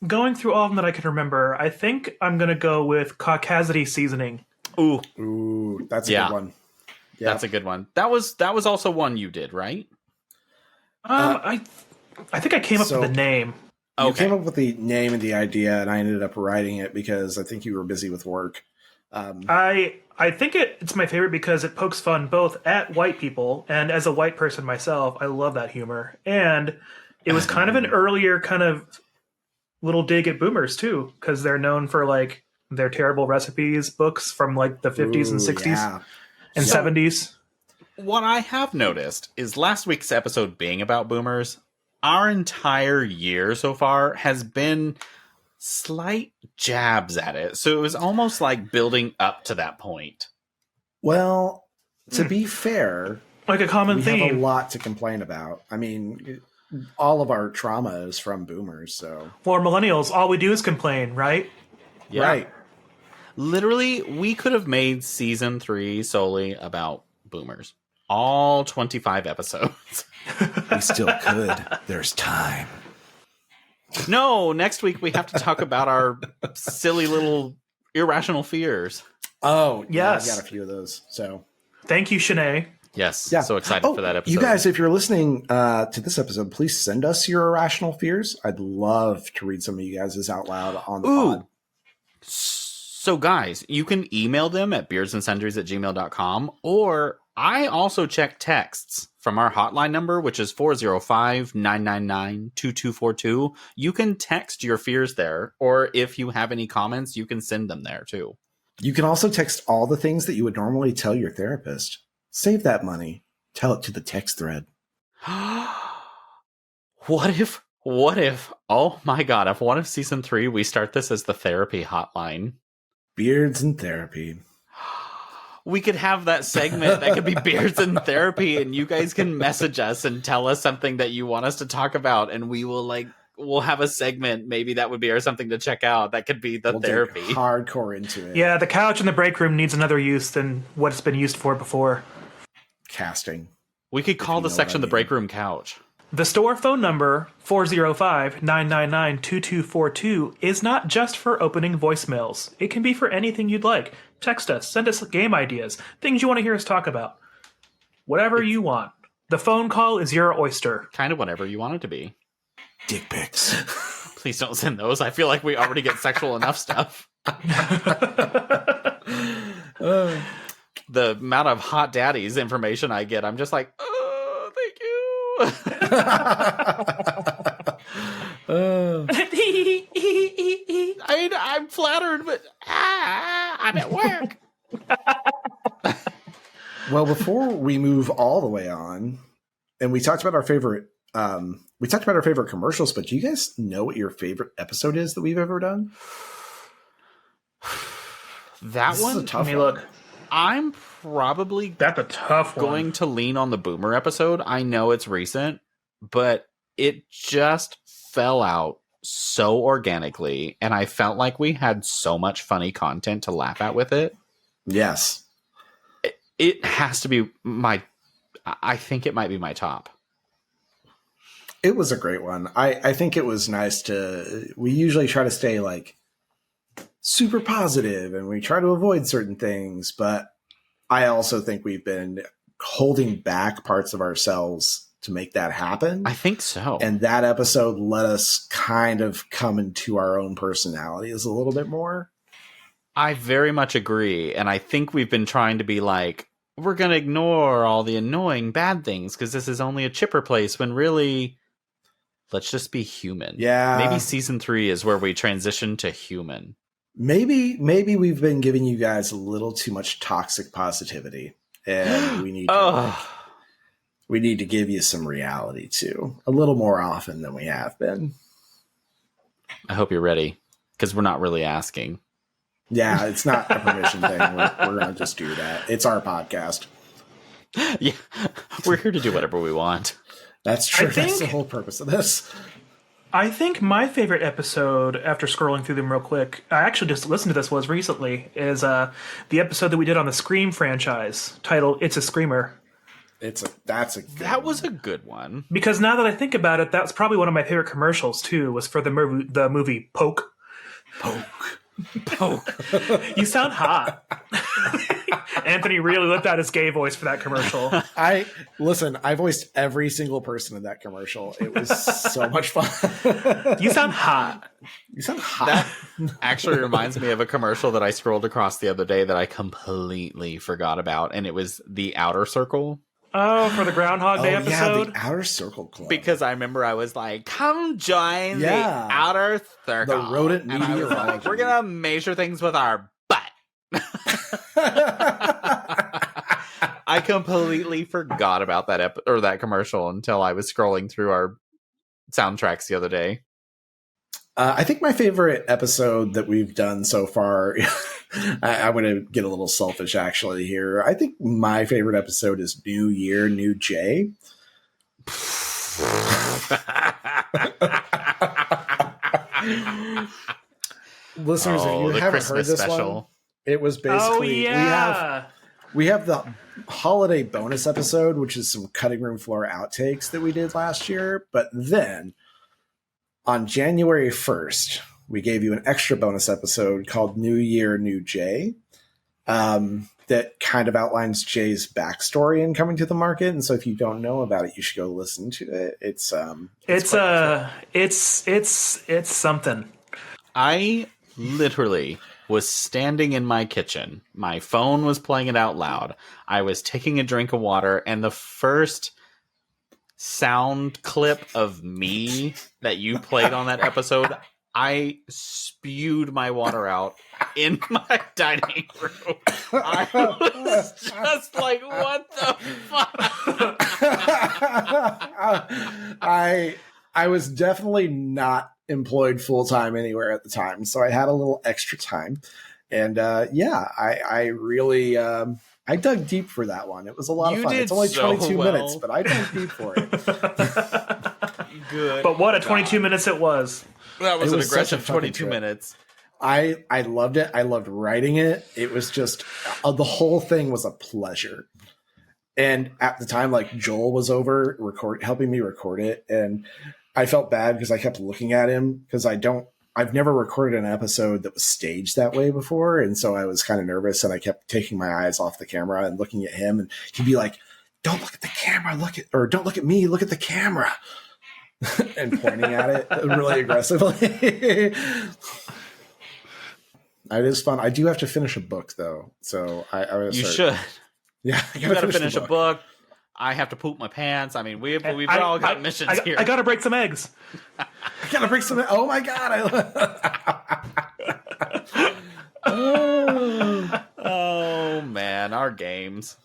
[SPEAKER 1] going through all of them that I can remember, I think I'm going to go with caucasity seasoning.
[SPEAKER 3] Ooh, that's a good one. Yeah.
[SPEAKER 4] That's a good one. That was also one you did, right?
[SPEAKER 1] I think I came up with the name.
[SPEAKER 3] You came up with the name and the idea, and I ended up writing it because I think you were busy with work.
[SPEAKER 1] I think it's my favorite because it pokes fun both at white people, and as a white person myself, I love that humor. And it was kind of an earlier kind of little dig at boomers too, because they're known for like their terrible recipes books from like the 50s and 60s and 70s.
[SPEAKER 4] What I have noticed is last week's episode being about boomers, our entire year so far has been slight jabs at it. So it was almost like building up to that point.
[SPEAKER 3] Well, to be fair,
[SPEAKER 1] like a common
[SPEAKER 3] we
[SPEAKER 1] theme.
[SPEAKER 3] have a lot to complain about. I mean, all of our trauma is from boomers, so.
[SPEAKER 1] For millennials, all we do is complain, right?
[SPEAKER 4] Yeah.
[SPEAKER 3] Right.
[SPEAKER 4] Literally, we could have made season 3 solely about boomers. All 25 episodes.
[SPEAKER 3] We still could. There's time.
[SPEAKER 4] No, next week we have to talk about our silly little irrational fears.
[SPEAKER 3] Oh,
[SPEAKER 1] yes.
[SPEAKER 3] Yeah, I got a few of those. So,
[SPEAKER 1] thank you, Shanae.
[SPEAKER 4] Yes,
[SPEAKER 3] yeah.
[SPEAKER 4] So excited for that episode.
[SPEAKER 3] You guys, if you're listening to this episode, please send us your irrational fears. I'd love to read some of you guys' out loud on the pod.
[SPEAKER 4] So, guys, you can email them at beardsandsundries@gmail.com, or I also check texts from our hotline number, which is 405-999-2242. You can text your fears there, or if you have any comments, you can send them there, too.
[SPEAKER 3] You can also text all the things that you would normally tell your therapist. Save that money. Tell it to the text thread.
[SPEAKER 4] What if, oh my god, if what if season 3 we start this as the therapy hotline?
[SPEAKER 3] Beards and therapy.
[SPEAKER 4] We could have that segment that could be Beards and Therapy, and you guys can message us and tell us something that you want us to talk about, and we'll have a segment. Maybe that would be our something to check out. That could be the therapy.
[SPEAKER 3] Dig hardcore into it.
[SPEAKER 1] Yeah, the couch in the break room needs another use than what it's been used for before.
[SPEAKER 3] Casting.
[SPEAKER 4] We could call the section the break room couch.
[SPEAKER 1] The store phone number, 405-999-2242, is not just for opening voicemails. It can be for anything you'd like. Text us, send us game ideas, things you want to hear us talk about. Whatever you want. The phone call is your oyster.
[SPEAKER 4] Kind of whatever you want it to be.
[SPEAKER 3] Dick pics.
[SPEAKER 4] Please don't send those. I feel like we already get sexual enough stuff. The amount of hot daddies information I get, I'm just like, oh, thank you. I'm flattered, but I'm at work.
[SPEAKER 3] Well, before we move all the way on, and we talked about our favorite commercials, but do you guys know what your favorite episode is that we've ever done?
[SPEAKER 4] That
[SPEAKER 3] This
[SPEAKER 4] one,
[SPEAKER 3] is a tough
[SPEAKER 1] Let me
[SPEAKER 3] one.
[SPEAKER 1] look.
[SPEAKER 4] I'm probably
[SPEAKER 1] That's a tough one.
[SPEAKER 4] going to lean on the Boomer episode. I know it's recent, but it just fell out so organically, and I felt like we had so much funny content to laugh at with it.
[SPEAKER 3] Yes.
[SPEAKER 4] It has to be I think it might be my top.
[SPEAKER 3] It was a great one. I think it was nice we usually try to stay like super positive and we try to avoid certain things, but I also think we've been holding back parts of ourselves to make that happen.
[SPEAKER 4] I think so.
[SPEAKER 3] And that episode let us kind of come into our own personalities a little bit more.
[SPEAKER 4] I very much agree. And I think we've been trying to be like, we're going to ignore all the annoying bad things because this is only a chipper place, when really, let's just be human.
[SPEAKER 3] Yeah.
[SPEAKER 4] Maybe season 3 is where we transition to human.
[SPEAKER 3] Maybe we've been giving you guys a little too much toxic positivity, and we need to give you some reality too, a little more often than we have been.
[SPEAKER 4] I hope you're ready, because we're not really asking.
[SPEAKER 3] Yeah, it's not a permission thing. We're going to just do that. It's our podcast.
[SPEAKER 4] Yeah, we're here to do whatever we want.
[SPEAKER 3] That's true.
[SPEAKER 1] I think-
[SPEAKER 3] That's the whole purpose of this.
[SPEAKER 1] I think my favorite episode, after scrolling through them real quick, I actually just listened to this was recently, is the episode that we did on the Scream franchise, titled It's a Screamer.
[SPEAKER 3] That's a good
[SPEAKER 4] That was
[SPEAKER 3] one.
[SPEAKER 4] a good one.
[SPEAKER 1] Because now that I think about it, that's probably one of my favorite commercials too. Was for the movie Poke.
[SPEAKER 4] Poke.
[SPEAKER 1] You sound hot. Anthony really whipped out his gay voice for that commercial.
[SPEAKER 3] I voiced every single person in that commercial. It was so much fun.
[SPEAKER 1] You sound hot.
[SPEAKER 3] You sound hot.
[SPEAKER 4] That actually reminds me of a commercial that I scrolled across the other day that I completely forgot about, and it was The Outer Circle.
[SPEAKER 1] Oh, for the Groundhog Day episode?
[SPEAKER 3] Yeah, the Outer Circle Club.
[SPEAKER 4] Because I remember I was like, come join the Outer Circle.
[SPEAKER 3] The rodent
[SPEAKER 4] and I was like,
[SPEAKER 3] meteorology.
[SPEAKER 4] we're going to measure things with our butt. I completely forgot about that that commercial until I was scrolling through our soundtracks the other day.
[SPEAKER 3] I think my favorite episode that we've done so far, I'm going to get a little selfish actually here. I think my favorite episode is New Year, New Jay. Listeners, if you haven't heard this one, it was basically we have the holiday bonus episode, which is some cutting room floor outtakes that we did last year. But then on January 1st, we gave you an extra bonus episode called New Year, New Jay, that kind of outlines Jay's backstory in coming to the market. And so if you don't know about it, you should go listen to it. It's something.
[SPEAKER 4] I literally was standing in my kitchen. My phone was playing it out loud. I was taking a drink of water, and the first sound clip of me that you played on that episode, I spewed my water out in my dining room. I was just like, what the fuck?
[SPEAKER 3] I was definitely not employed full-time anywhere at the time, so I had a little extra time. And I really I dug deep for that one. It was a lot of fun. It's only 22 minutes, but I dug deep for it.
[SPEAKER 4] Good.
[SPEAKER 1] But what a 22 minutes it was.
[SPEAKER 4] That was
[SPEAKER 3] It
[SPEAKER 4] an
[SPEAKER 3] was such a
[SPEAKER 4] aggressive
[SPEAKER 3] fucking
[SPEAKER 4] 22
[SPEAKER 3] trip.
[SPEAKER 4] minutes.
[SPEAKER 3] I loved it. I loved writing it. It was just the whole thing was a pleasure. And at the time, like Joel was over helping me record it, and I felt bad because I kept looking at him because I've never recorded an episode that was staged that way before, and so I was kind of nervous, and I kept taking my eyes off the camera and looking at him, and he'd be like, "Don't look at the camera, don't look at me, look at the camera," and pointing at it really aggressively. It is fun. I do have to finish a book though, so
[SPEAKER 4] You should.
[SPEAKER 3] Yeah,
[SPEAKER 4] You got to finish a book. I have to poop my pants. I mean, we've all got missions here.
[SPEAKER 1] I got to break some eggs.
[SPEAKER 3] I gotta break some. Oh my god!
[SPEAKER 4] Oh man, our games.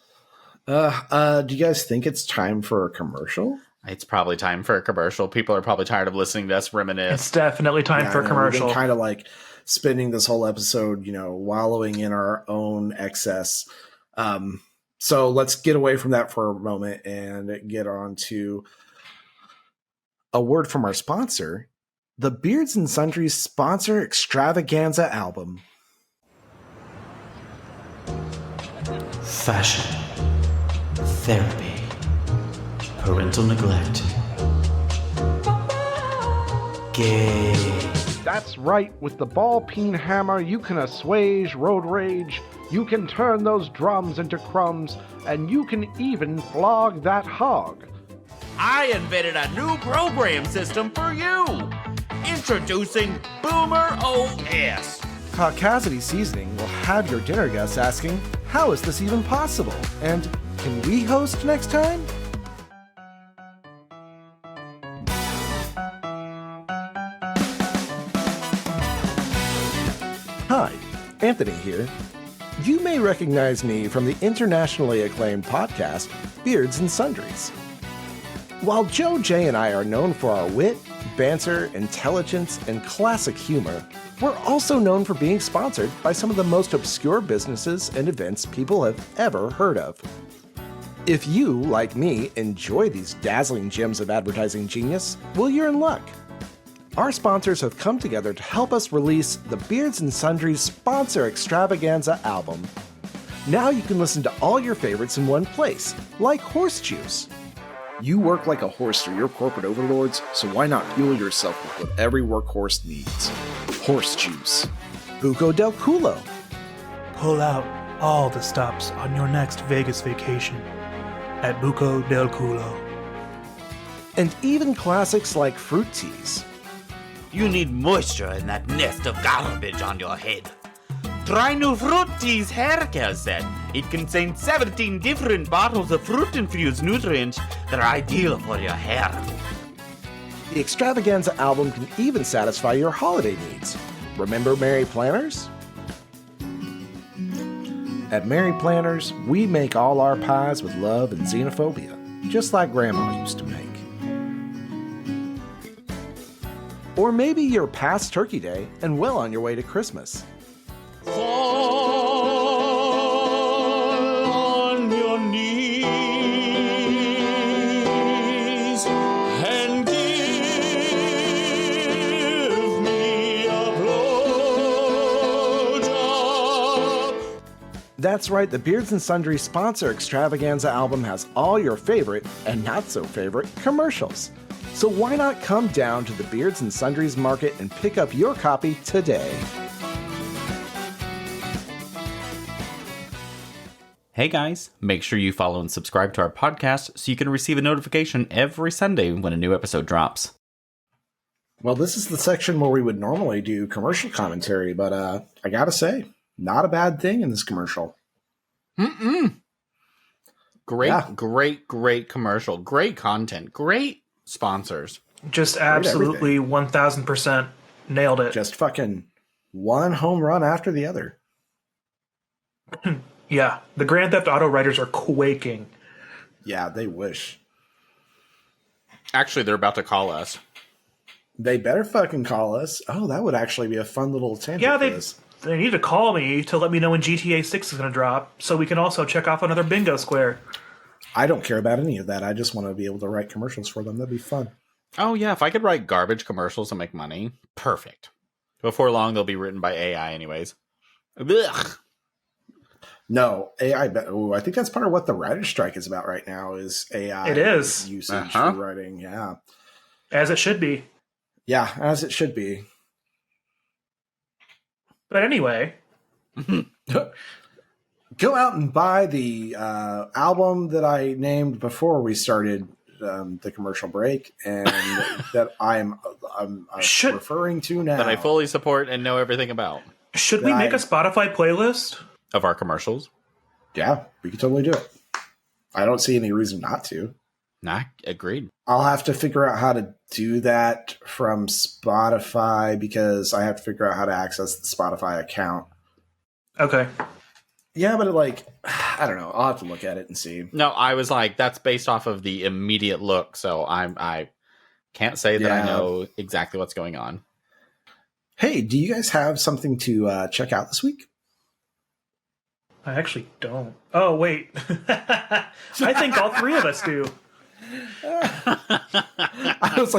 [SPEAKER 3] Do you guys think it's time for a commercial?
[SPEAKER 4] It's probably time for a commercial. People are probably tired of listening to us reminisce.
[SPEAKER 1] It's definitely time for a commercial.
[SPEAKER 3] We've been kind of like spending this whole episode, wallowing in our own excess. So let's get away from that for a moment and get on to a word from our sponsor, the Beards Sundries Sponsor Extravaganza album.
[SPEAKER 6] Fashion, therapy, parental neglect, gay.
[SPEAKER 5] That's right, with the ball peen hammer, you can assuage road rage, you can turn those drums into crumbs, and you can even flog that hog.
[SPEAKER 4] I invented a new program system for you. Introducing Boomer OS.
[SPEAKER 3] Caucasity Seasoning will have your dinner guests asking, how is this even possible? And can we host next time? Hi, Anthony here. You may recognize me from the internationally acclaimed podcast, Beards Sundries. While Joe, Jay, and I are known for our wit, banter, intelligence, and classic humor, we're also known for being sponsored by some of the most obscure businesses and events people have ever heard of. If you, like me, enjoy these dazzling gems of advertising genius, well, you're in luck. Our sponsors have come together to help us release the Beards Sundries Sponsor Extravaganza album. Now you can listen to all your favorites in one place, like Horse Juice. You work like a horse for your corporate overlords, so why not fuel yourself with what every workhorse needs? Horse Juice. Buco del Culo.
[SPEAKER 1] Pull out all the stops on your next Vegas vacation at Buco del Culo.
[SPEAKER 3] And even classics like fruit teas.
[SPEAKER 7] You need moisture in that nest of garbage on your head. Try new Fruit Tea's hair care set. It contains 17 different bottles of fruit-infused nutrients that are ideal for your hair.
[SPEAKER 3] The Extravaganza album can even satisfy your holiday needs. Remember Merry Planners? At Merry Planners, we make all our pies with love and xenophobia, just like Grandma used to make. Or maybe you're past Turkey Day and well on your way to Christmas.
[SPEAKER 7] Fall on your knees and give me a blowjob.
[SPEAKER 3] That's right, the Beards and Sundries sponsor Extravaganza album has all your favorite, and not so favorite, commercials. So why not come down to the Beards and Sundries Market and pick up your copy today?
[SPEAKER 4] Hey guys, make sure you follow and subscribe to our podcast so you can receive a notification every Sunday when a new episode drops.
[SPEAKER 3] Well, this is the section where we would normally do commercial commentary, but I gotta say, not a bad thing in this commercial.
[SPEAKER 4] Great commercial. Great content. Great sponsors.
[SPEAKER 1] Just absolutely 1000% nailed it.
[SPEAKER 3] Just fucking one home run after the other.
[SPEAKER 1] Yeah, the Grand Theft Auto writers are quaking.
[SPEAKER 3] Yeah, they wish.
[SPEAKER 4] Actually, they're about to call us.
[SPEAKER 3] They better fucking call us. Oh, that would actually be a fun little tangent.
[SPEAKER 1] Yeah,
[SPEAKER 3] for this.
[SPEAKER 1] they need to call me to let me know when GTA 6 is going to drop, so we can also check off another bingo square.
[SPEAKER 3] I don't care about any of that. I just want to be able to write commercials for them. That'd be fun.
[SPEAKER 4] Oh yeah, if I could write garbage commercials and make money, perfect. Before long, they'll be written by AI anyways. Ugh.
[SPEAKER 3] No, AI. I think that's part of what the writer's strike is about right now is AI
[SPEAKER 1] It is.
[SPEAKER 3] usage for writing. Yeah.
[SPEAKER 1] As it should be.
[SPEAKER 3] Yeah, as it should be.
[SPEAKER 1] But anyway.
[SPEAKER 3] Go out and buy the album that I named before we started the commercial break and that I'm referring to now.
[SPEAKER 4] That I fully support and know everything about.
[SPEAKER 1] Should we make a Spotify playlist?
[SPEAKER 4] Of our commercials?
[SPEAKER 3] Yeah, we could totally do it. I don't see any reason not to.
[SPEAKER 4] Nah, agreed.
[SPEAKER 3] I'll have to figure out how to do that from Spotify because I have to figure out how to access the Spotify account.
[SPEAKER 1] Okay.
[SPEAKER 3] Yeah, but I don't know. I'll have to look at it and see.
[SPEAKER 4] No, I was like, that's based off of the immediate look, so I can't say that I know exactly what's going on.
[SPEAKER 3] Hey, do you guys have something to check out this week?
[SPEAKER 1] I actually don't. Oh, wait. I think all three of us do.
[SPEAKER 3] I was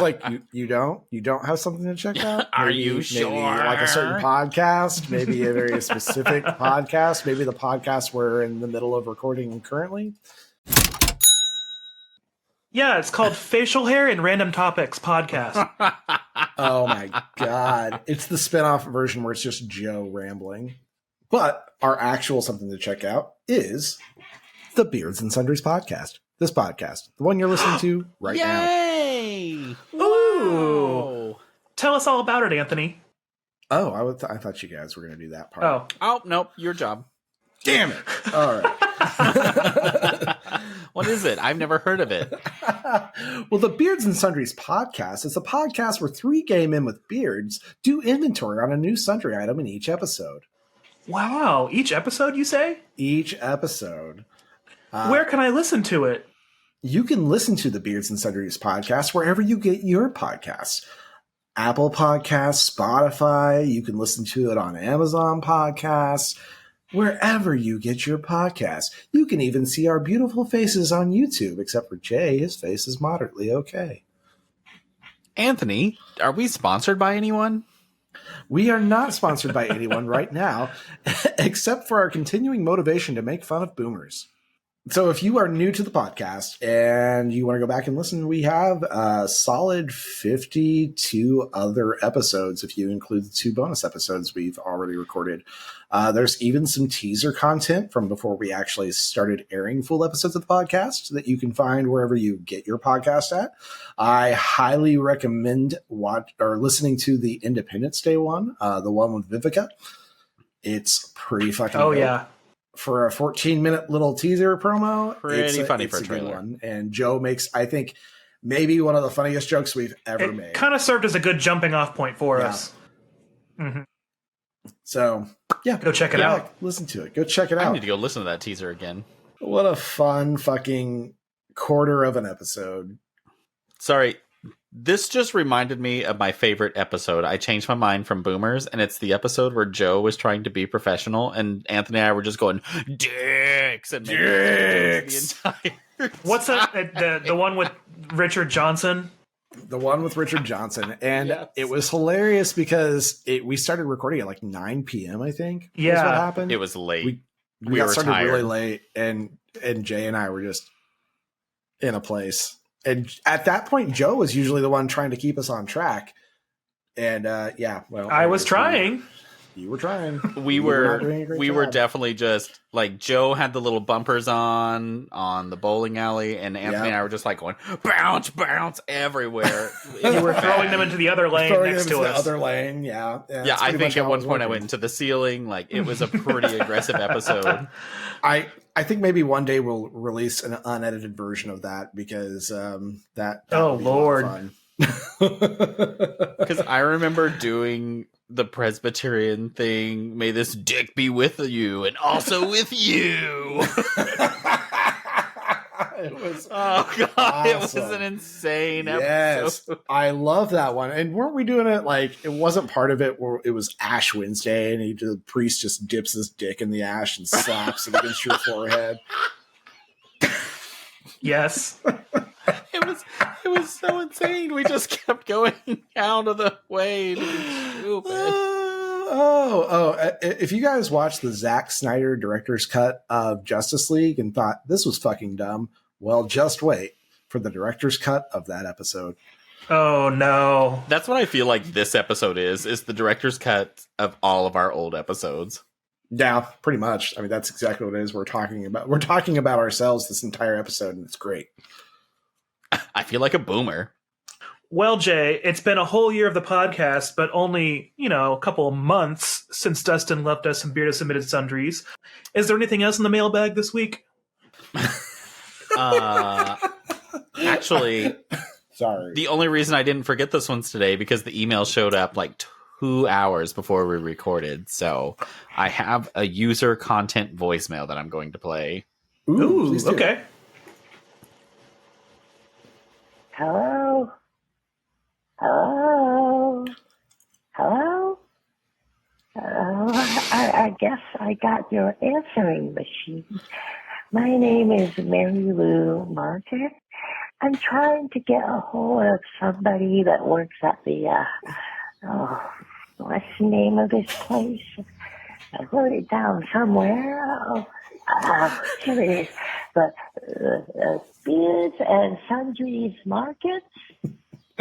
[SPEAKER 3] like, you don't have something to check out?
[SPEAKER 4] Are you sure?
[SPEAKER 3] Maybe like a certain podcast, maybe a very specific podcast, maybe the podcast we're in the middle of recording currently.
[SPEAKER 1] Yeah, it's called Facial Hair and Random Topics Podcast.
[SPEAKER 3] Oh my God. It's the spinoff version where it's just Joe rambling. But our actual something to check out is the Beards and Sundries podcast. This podcast, the one you're listening to right now.
[SPEAKER 4] Yay!
[SPEAKER 1] Ooh! Tell us all about it, Anthony.
[SPEAKER 3] Oh, I thought you guys were going to do that part.
[SPEAKER 4] Oh, nope, your job.
[SPEAKER 3] Damn it. All right.
[SPEAKER 4] What is it? I've never heard of it.
[SPEAKER 3] Well, the Beards and Sundries podcast is a podcast where three gay men with beards do inventory on a new sundry item in each episode.
[SPEAKER 1] Wow. Each episode, you say?
[SPEAKER 3] Each episode.
[SPEAKER 1] Where can I listen to it?
[SPEAKER 3] You can listen to the Beards and Sundries podcast wherever you get your podcasts. Apple Podcasts, Spotify. You can listen to it on Amazon Podcasts. Wherever you get your podcasts. You can even see our beautiful faces on YouTube, except for Jay. His face is moderately okay.
[SPEAKER 4] Anthony, are we sponsored by anyone?
[SPEAKER 3] We are not sponsored by anyone right now, except for our continuing motivation to make fun of boomers. So if you are new to the podcast and you want to go back and listen, we have a solid 52 other episodes if you include the 2 bonus episodes we've already recorded. There's even some teaser content from before we actually started airing full episodes of the podcast that you can find wherever you get your podcast at. I highly recommend listening to the Independence Day one, the one with Vivica. It's pretty fucking dope.
[SPEAKER 1] Yeah.
[SPEAKER 3] For a 14-minute little teaser promo,
[SPEAKER 4] Pretty funny
[SPEAKER 3] it's
[SPEAKER 4] for a trailer.
[SPEAKER 3] good one. And Joe makes, I think, maybe one of the funniest jokes we've ever made.
[SPEAKER 1] It kind of served as a good jumping off point for us. Mm-hmm.
[SPEAKER 3] So, yeah.
[SPEAKER 1] Go check it out.
[SPEAKER 3] Listen to it. Go check it out.
[SPEAKER 4] I need to go listen to that teaser again.
[SPEAKER 3] What a fun fucking quarter of an episode.
[SPEAKER 4] Sorry, this just reminded me of my favorite episode. I changed my mind from Boomers, and it's the episode where Joe was trying to be professional, and Anthony and I were just going, dicks! And
[SPEAKER 3] Dicks!
[SPEAKER 4] The entire
[SPEAKER 1] What's that? The one with Richard Johnson?
[SPEAKER 3] The one with Richard Johnson. And
[SPEAKER 4] Yes.
[SPEAKER 3] it was hilarious because we started recording at like 9 p.m., I think.
[SPEAKER 1] Yeah.
[SPEAKER 3] Was what happened.
[SPEAKER 4] It was late.
[SPEAKER 3] We
[SPEAKER 4] We
[SPEAKER 3] got
[SPEAKER 4] were
[SPEAKER 3] started
[SPEAKER 4] tired.
[SPEAKER 3] really late, and Jay and I were just in a place. And at that point, Joe was usually the one trying to keep us on track. And
[SPEAKER 1] I was trying.
[SPEAKER 3] You were trying.
[SPEAKER 4] We
[SPEAKER 3] You
[SPEAKER 4] were
[SPEAKER 3] not doing a great
[SPEAKER 4] we were
[SPEAKER 3] job.
[SPEAKER 4] definitely just like Joe had the little bumpers on the bowling alley, and Anthony and I were just like going bounce everywhere.
[SPEAKER 1] You were throwing them into the other lane
[SPEAKER 3] Throwing
[SPEAKER 1] next
[SPEAKER 3] them
[SPEAKER 1] to
[SPEAKER 3] the
[SPEAKER 1] us.
[SPEAKER 3] other lane. Yeah.
[SPEAKER 4] Yeah, I think at one point I went into the ceiling. Like it was a pretty aggressive episode.
[SPEAKER 3] I think maybe one day we'll release an unedited version of that because that
[SPEAKER 1] Oh,
[SPEAKER 3] would be a lot of
[SPEAKER 1] Lord.
[SPEAKER 3] fun.
[SPEAKER 4] Because I remember doing the Presbyterian thing. May this dick be with you and also with you.
[SPEAKER 3] It was
[SPEAKER 4] Oh god, it was
[SPEAKER 3] awesome.
[SPEAKER 4] an insane
[SPEAKER 3] Yes,
[SPEAKER 4] episode.
[SPEAKER 3] I love that one. And weren't we doing it like it wasn't part of it where it was Ash Wednesday and the priest just dips his dick in the ash and slaps it against your forehead?
[SPEAKER 1] Yes.
[SPEAKER 4] It was so insane. We just kept going out of the way to be stupid.
[SPEAKER 3] If you guys watched the Zack Snyder director's cut of Justice League and thought this was fucking dumb, well, just wait for the director's cut of that episode.
[SPEAKER 1] Oh, no.
[SPEAKER 4] That's what I feel like this episode is the director's cut of all of our old episodes.
[SPEAKER 3] Yeah, pretty much. I mean, that's exactly what it is we're talking about. We're talking about ourselves this entire episode, and it's great.
[SPEAKER 4] I feel like a boomer.
[SPEAKER 1] Well, Jay, it's been a whole year of the podcast, but only, a couple of months since Dustin left us some Beards Sundries. Is there anything else in the mailbag this week?
[SPEAKER 4] Actually,
[SPEAKER 3] Sorry.
[SPEAKER 4] the only reason I didn't forget this one's today because the email showed up like 2 hours before we recorded. So I have a user content voicemail that I'm going to play.
[SPEAKER 1] Ooh,
[SPEAKER 3] please do.
[SPEAKER 1] okay.
[SPEAKER 8] Hello? Hello? Hello? I guess I got your answering machine. My name is Mary Lou Martin. I'm trying to get a hold of somebody that works at the, what's the name of this place? I wrote it down somewhere. Here it is. But Beards and Sundries Market.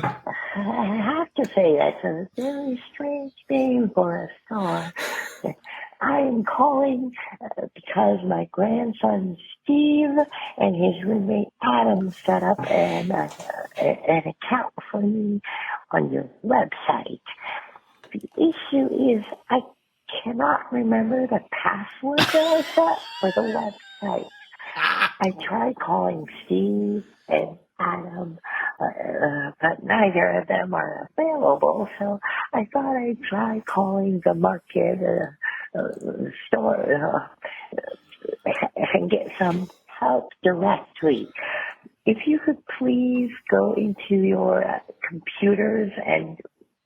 [SPEAKER 8] I have to say that's a very strange name for a store. I am calling because my grandson Steve and his roommate Adam set up an account for me on your website. The issue is I cannot remember the password that I set for the website. I tried calling Steve and Adam, but neither of them are available, so I thought I'd try calling the market store and get some help directly. If you could please go into your computers and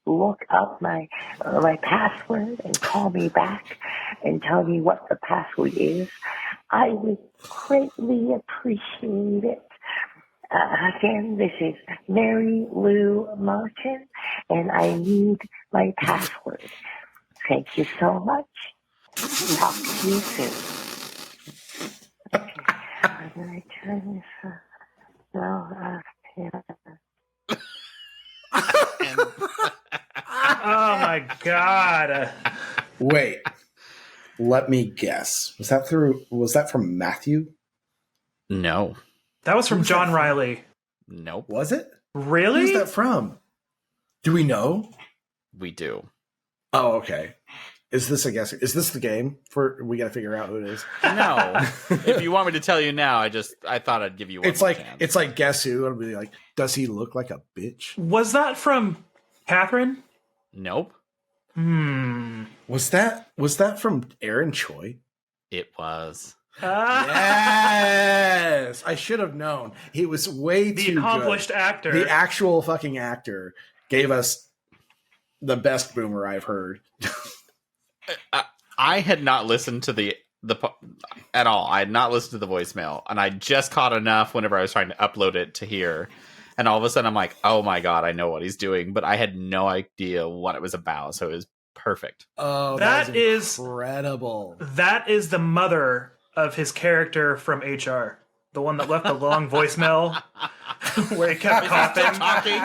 [SPEAKER 8] look up my password and call me back and tell me what the password is, I would greatly appreciate it. Again, this is Mary Lou Martin, and I need my password. Thank you so much. Talk to you soon. Okay, how do I turn this up? No, yeah.
[SPEAKER 1] Oh my god.
[SPEAKER 3] Wait, let me guess. Was that from Matthew?
[SPEAKER 4] No.
[SPEAKER 1] That was from
[SPEAKER 3] Who's
[SPEAKER 1] John
[SPEAKER 3] that from?
[SPEAKER 1] Riley.
[SPEAKER 4] Nope.
[SPEAKER 3] Was it?
[SPEAKER 1] Really?
[SPEAKER 3] Who's that from? Do we know?
[SPEAKER 4] We do.
[SPEAKER 3] Oh, okay. Is this a guess? Is this the game we got to figure out who it is?
[SPEAKER 4] No. If you want me to tell you now, I thought I'd give you one.
[SPEAKER 3] It's like guess who? I'll be like, does he look like a bitch?
[SPEAKER 1] Was that from Catherine?
[SPEAKER 4] Nope.
[SPEAKER 3] Was that from Aaron Choi?
[SPEAKER 4] It was.
[SPEAKER 3] Yes, I should have known. He was way
[SPEAKER 1] The
[SPEAKER 3] too
[SPEAKER 1] accomplished
[SPEAKER 3] good.
[SPEAKER 1] actor.
[SPEAKER 3] The actual fucking actor gave us the best boomer I've heard.
[SPEAKER 4] I had not listened to the at all. I had not listened to the voicemail, and I just caught enough whenever I was trying to upload it to here. And all of a sudden, I'm like, "Oh my god, I know what he's doing," but I had no idea what it was about. So it was perfect.
[SPEAKER 3] Oh,
[SPEAKER 1] that is
[SPEAKER 3] incredible.
[SPEAKER 1] That is the mother of his character from HR, the one that left the long voicemail where he kept coughing.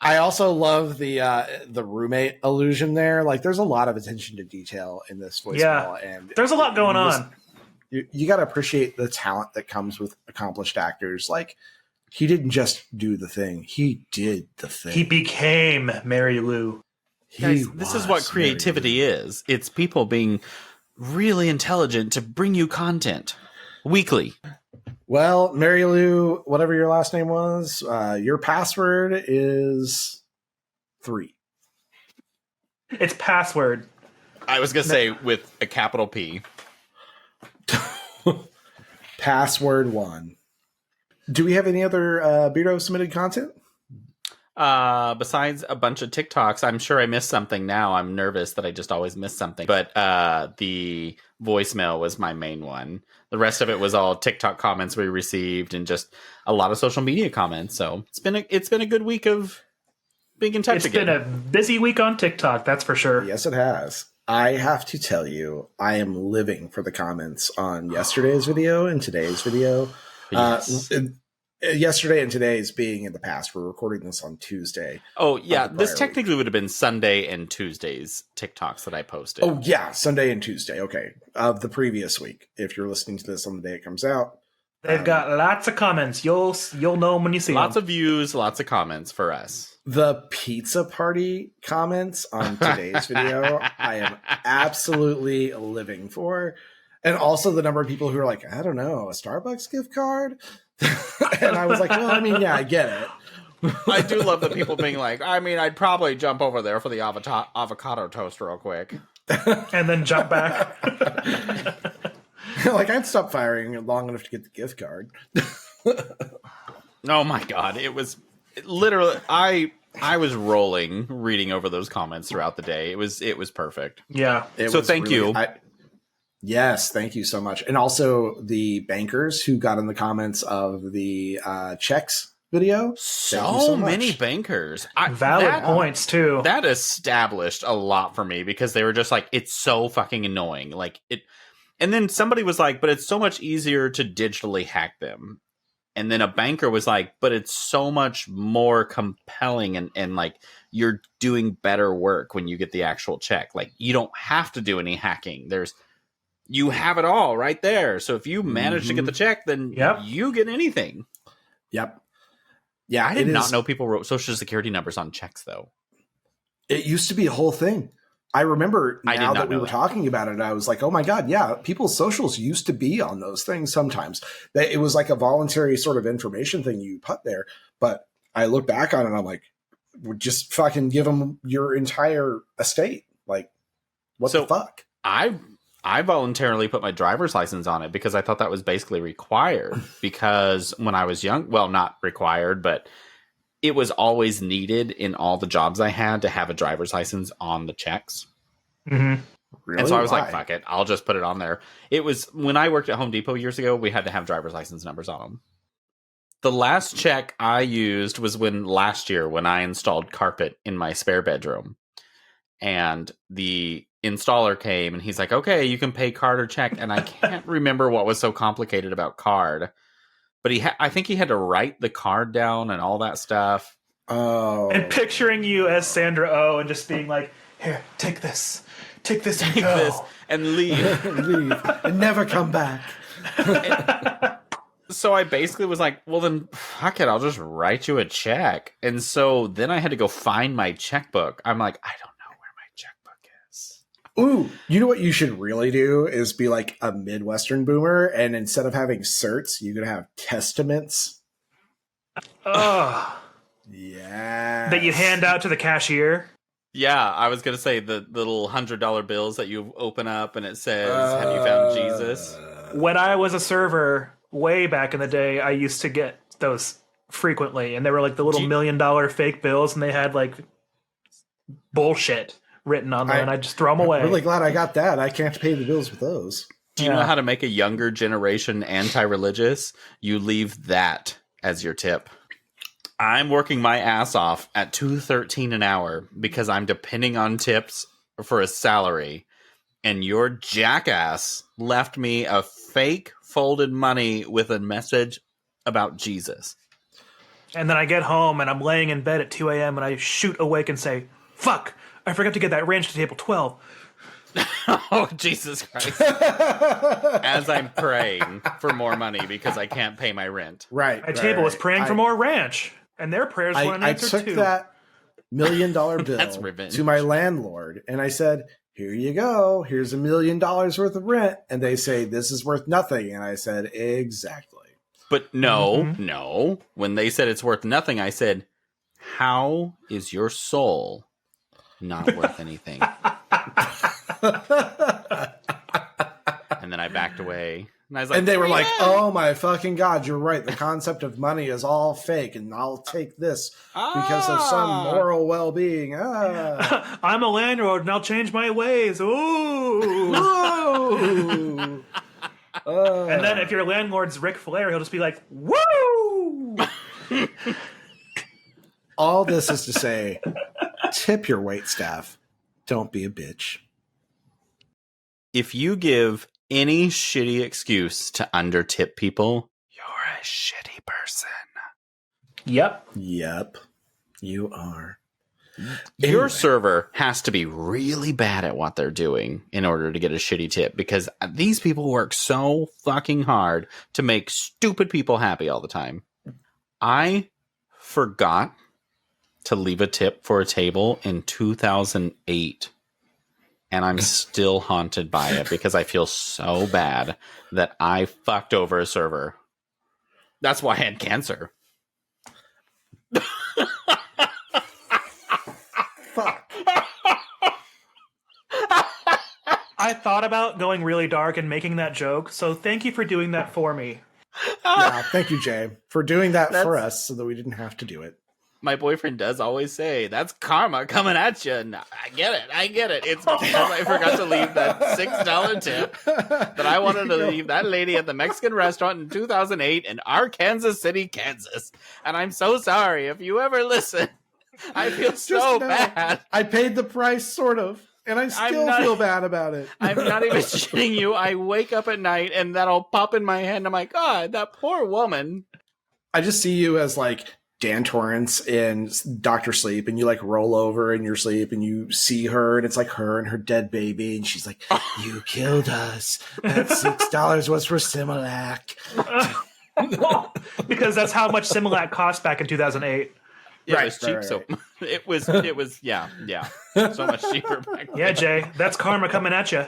[SPEAKER 3] I also love the roommate illusion there. Like, there's a lot of attention to detail in this voicemail, and
[SPEAKER 1] there's a lot going on.
[SPEAKER 3] You got to appreciate the talent that comes with accomplished actors. Like, he didn't just do the thing; he did the thing.
[SPEAKER 1] He became Mary Lou.
[SPEAKER 4] Guys, this is what creativity is. It's people being really intelligent to bring you content weekly.
[SPEAKER 3] Well, Mary Lou, whatever your last name was, your password is 3.
[SPEAKER 1] It's password.
[SPEAKER 4] I was going to say with a capital P.
[SPEAKER 3] Password 1. Do we have any other Beardo submitted content?
[SPEAKER 4] Besides a bunch of TikToks, I'm sure I missed something now. I'm nervous that I just always miss something. But the voicemail was my main one. The rest of it was all TikTok comments we received and just a lot of social media comments. So it's been a good week of being in touch again.
[SPEAKER 1] It's been a busy week on TikTok, that's for sure.
[SPEAKER 3] Yes, it has. I have to tell you, I am living for the comments on yesterday's video and today's video.
[SPEAKER 4] Yes.
[SPEAKER 3] Yesterday and today's being in the past. We're recording this on Tuesday.
[SPEAKER 4] Oh, yeah. This technically would have been Sunday and Tuesday's TikToks that I posted.
[SPEAKER 3] Oh, yeah. Sunday and Tuesday. Okay. Of the previous week. If you're listening to this on the day it comes out.
[SPEAKER 1] They've got lots of comments. You'll know them when you see
[SPEAKER 4] lots
[SPEAKER 1] them.
[SPEAKER 4] Of views, lots of comments for us.
[SPEAKER 3] The pizza party comments on today's video, I am absolutely living for. And also the number of people who are like, I don't know, a Starbucks gift card? And I was like, well, I mean, yeah, I get it.
[SPEAKER 4] I do love the people being like, I mean, I'd probably jump over there for the avocado toast real quick.
[SPEAKER 1] And then jump back.
[SPEAKER 3] Like, I'd stop firing long enough to get the gift card.
[SPEAKER 4] Oh my god, it was literally I was rolling reading over those comments throughout the day. It was perfect.
[SPEAKER 1] Yeah.
[SPEAKER 4] So thank you.
[SPEAKER 3] Yes, thank you so much. And also the bankers who got in the comments of the checks video.
[SPEAKER 4] So many bankers.
[SPEAKER 1] Valid points, too.
[SPEAKER 4] That established a lot for me because they were just like, it's so fucking annoying. Like it. And then somebody was like, but it's so much easier to digitally hack them. And then a banker was like, but it's so much more compelling and like you're doing better work when you get the actual check. Like you don't have to do any hacking. You have it all right there. So if you manage to get the check, then you get anything.
[SPEAKER 3] Yep. Yeah.
[SPEAKER 4] I did not know people wrote social security numbers on checks, though.
[SPEAKER 3] It used to be a whole thing. I remember now that we were talking about it, I was like, oh my God, yeah, people's socials used to be on those things sometimes. It was like a voluntary sort of information thing you put there. But I look back on it and I'm like, just fucking give them your entire estate. Like, what the fuck?
[SPEAKER 4] I voluntarily put my driver's license on it because I thought that was basically required because when I was young, well, not required, but it was always needed in all the jobs I had to have a driver's license on the checks.
[SPEAKER 1] Mm-hmm.
[SPEAKER 3] Really?
[SPEAKER 4] And so I was like, fuck it. I'll just put it on there. It was when I worked at Home Depot years ago, we had to have driver's license numbers on them. The last check I used was last year when I installed carpet in my spare bedroom. And the installer came and he's like, okay, you can pay card or check. And I can't remember what was so complicated about card. But I think he had to write the card down and all that stuff.
[SPEAKER 3] Oh.
[SPEAKER 1] And picturing you as Sandra Oh and just being like, here, take this. Take this and go.
[SPEAKER 4] This and leave.
[SPEAKER 3] Leave and never come back.
[SPEAKER 4] So I basically was like, well, then fuck it. I'll just write you a check. And so then I had to go find my checkbook. I'm like, I don't know where my checkbook is.
[SPEAKER 3] Ooh, you know what you should really do is be like a Midwestern boomer. And instead of having certs, you could have testaments.
[SPEAKER 1] Oh.
[SPEAKER 3] Yeah.
[SPEAKER 1] That you hand out to the cashier.
[SPEAKER 4] Yeah, I was going to say the little $100 bills that you open up and it says, have you found Jesus?
[SPEAKER 1] When I was a server way back in the day, I used to get those frequently. And they were like the little $1 million fake bills and they had like bullshit written on them. And I just throw them away.
[SPEAKER 3] I'm really glad I got that. I can't pay the bills with those.
[SPEAKER 4] Do you know how to make a younger generation anti-religious? You leave that as your tip. I'm working my ass off at $2.13 an hour because I'm depending on tips for a salary. And your jackass left me a fake folded money with a message about Jesus.
[SPEAKER 1] And then I get home and I'm laying in bed at 2 a.m. and I shoot awake and say, fuck, I forgot to get that ranch to table 12.
[SPEAKER 4] Oh, Jesus Christ. As I'm praying for more money because I can't pay my rent.
[SPEAKER 3] Right.
[SPEAKER 1] My table was praying for more ranch. And their prayers weren't answered
[SPEAKER 3] I took
[SPEAKER 1] too.
[SPEAKER 3] that $1 million bill
[SPEAKER 4] That's revenge.
[SPEAKER 3] to my landlord and I said, here you go. Here's $1 million worth of rent. And they say, this is worth nothing. And I said, exactly.
[SPEAKER 4] But no. When they said it's worth nothing, I said, how is your soul not worth anything? And then I backed away. And I was like,
[SPEAKER 3] and they were like, oh my fucking God, you're right. The concept of money is all fake. And I'll take this because of some moral well-being.
[SPEAKER 1] I'm a landlord and I'll change my ways. Ooh.
[SPEAKER 3] Whoa.
[SPEAKER 1] And then if your landlord's Ric Flair, he'll just be like, woo!
[SPEAKER 3] All this is to say, tip your waitstaff. Don't be a bitch.
[SPEAKER 4] If you give any shitty excuse to undertip people, you're a shitty person.
[SPEAKER 1] Yep.
[SPEAKER 3] You are.
[SPEAKER 4] Your
[SPEAKER 3] Anyway.
[SPEAKER 4] server has to be really bad at what they're doing in order to get a shitty tip because these people work so fucking hard to make stupid people happy all the time. I forgot to leave a tip for a table in 2008. And I'm still haunted by it because I feel so bad that I fucked over a server. That's why I had cancer.
[SPEAKER 3] Fuck.
[SPEAKER 1] I thought about going really dark and making that joke, so thank you for doing that for me.
[SPEAKER 3] Yeah, thank you, Jay, for doing that for us so that we didn't have to do it.
[SPEAKER 4] My boyfriend does always say, that's karma coming at you. And I get it. It's because I forgot to leave that $6 tip that I wanted to leave that lady at the Mexican restaurant in 2008 in Arkansas City, Kansas. And I'm so sorry if you ever listen. I feel so bad.
[SPEAKER 3] I paid the price, sort of, and I still feel bad about it.
[SPEAKER 4] I'm not even shitting you. I wake up at night and that'll pop in my head and I'm like, God, that poor woman.
[SPEAKER 3] I just see you as like Dan Torrance in Dr. Sleep, and you like roll over in your sleep and you see her and it's like her and her dead baby. And she's like, you killed us. That $6 was for Similac.
[SPEAKER 1] Because that's how much Similac cost back in 2008.
[SPEAKER 4] Yeah, it was cheap. Right. So it was, yeah. So much cheaper back then.
[SPEAKER 1] Yeah, Jay, that's karma coming at you.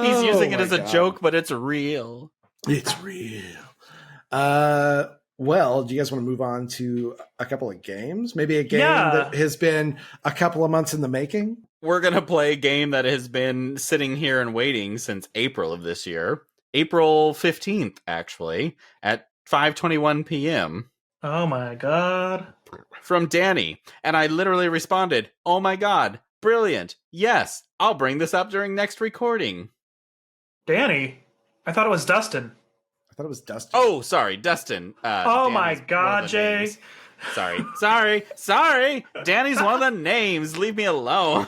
[SPEAKER 4] He's using it as a joke, but it's real.
[SPEAKER 3] It's real. Well, do you guys want to move on to a couple of games? Maybe a game that has been a couple of months in the making?
[SPEAKER 4] We're going to play a game that has been sitting here and waiting since April of this year. April 15th, actually, at 5:21 p.m.
[SPEAKER 1] Oh my God.
[SPEAKER 4] From Danny. And I literally responded, oh my God, brilliant. Yes, I'll bring this up during next recording.
[SPEAKER 1] Danny? I thought it was Dustin.
[SPEAKER 3] I thought it was Dustin.
[SPEAKER 4] Oh, sorry, Dustin.
[SPEAKER 1] Oh my
[SPEAKER 4] Danny's one
[SPEAKER 1] God,
[SPEAKER 4] of the
[SPEAKER 1] Jay.
[SPEAKER 4] names. Sorry. Danny's one of the names. Leave me alone.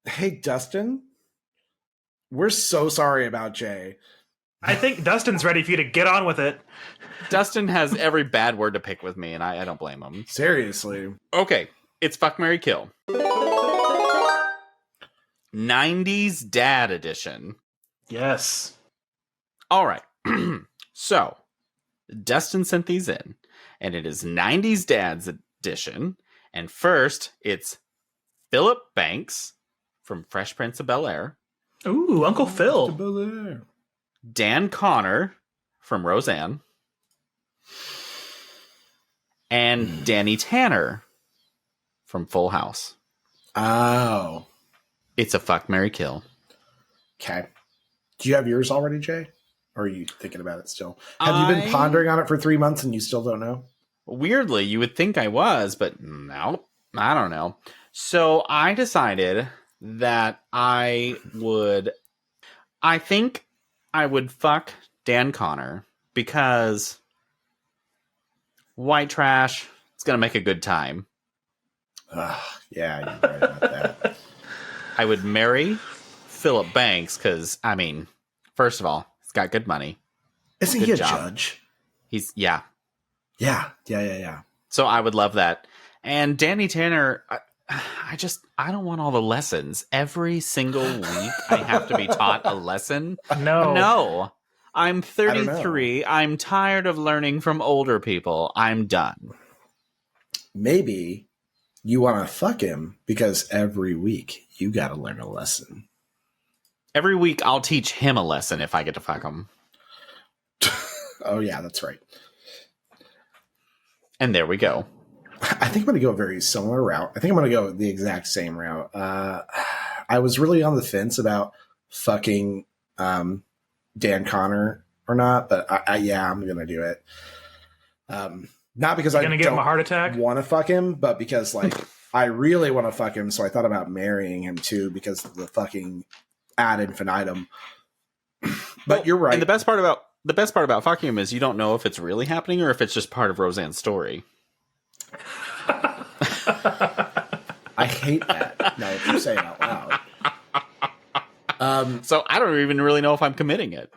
[SPEAKER 3] Hey, Dustin. We're so sorry about Jay.
[SPEAKER 1] I think Dustin's ready for you to get on with it.
[SPEAKER 4] Dustin has every bad word to pick with me, and I don't blame him.
[SPEAKER 3] Seriously.
[SPEAKER 4] Okay, it's Fuck, Marry, Kill. 90s Dad Edition.
[SPEAKER 1] Yes.
[SPEAKER 4] All right. So, Dustin sent these in, and it is 90s Dad's Edition. And first, it's Philip Banks from Fresh Prince of Bel-Air.
[SPEAKER 1] Ooh, Uncle Phil.
[SPEAKER 4] Dan Connor from Roseanne. And Danny Tanner from Full House.
[SPEAKER 3] Oh.
[SPEAKER 4] It's a Fuck, Marry, Kill.
[SPEAKER 3] Okay. Do you have yours already, Jay? Or are you thinking about it still? Have you been pondering on it for 3 months and you still don't know?
[SPEAKER 4] Weirdly, you would think I was, but no, I don't know. So I decided that I think I would fuck Dan Connor because white trash, it's going to make a good time.
[SPEAKER 3] Yeah, you're right about that.
[SPEAKER 4] I would marry Philip Banks because, I mean, first of all, he's got good money.
[SPEAKER 3] Isn't
[SPEAKER 4] Good
[SPEAKER 3] he a
[SPEAKER 4] job.
[SPEAKER 3] judge?
[SPEAKER 4] Yeah.
[SPEAKER 3] Yeah.
[SPEAKER 4] So I would love that. And Danny Tanner, I don't want all the lessons. Every single week I have to be taught a lesson. No. I'm 33. I'm tired of learning from older people. I'm done.
[SPEAKER 3] Maybe you want to fuck him because every week you got to learn a lesson.
[SPEAKER 4] Every week I'll teach him a lesson if I get to fuck him.
[SPEAKER 3] Oh, yeah, that's right.
[SPEAKER 4] And there we go.
[SPEAKER 3] I think I'm going to go a very similar route. I think I'm going to go the exact same route. I was really on the fence about fucking Dan Connor or not, but I'm going to do it. Not because I
[SPEAKER 1] give him a heart attack,
[SPEAKER 3] want to fuck him, but because like I really want to fuck him. So I thought about marrying him too because of the fucking ad infinitum. But you're right.
[SPEAKER 4] And the best part about fucking him is you don't know if it's really happening or if it's just part of Roseanne's story.
[SPEAKER 3] I hate that. Now that you say it out loud.
[SPEAKER 4] So I don't even really know if I'm committing it.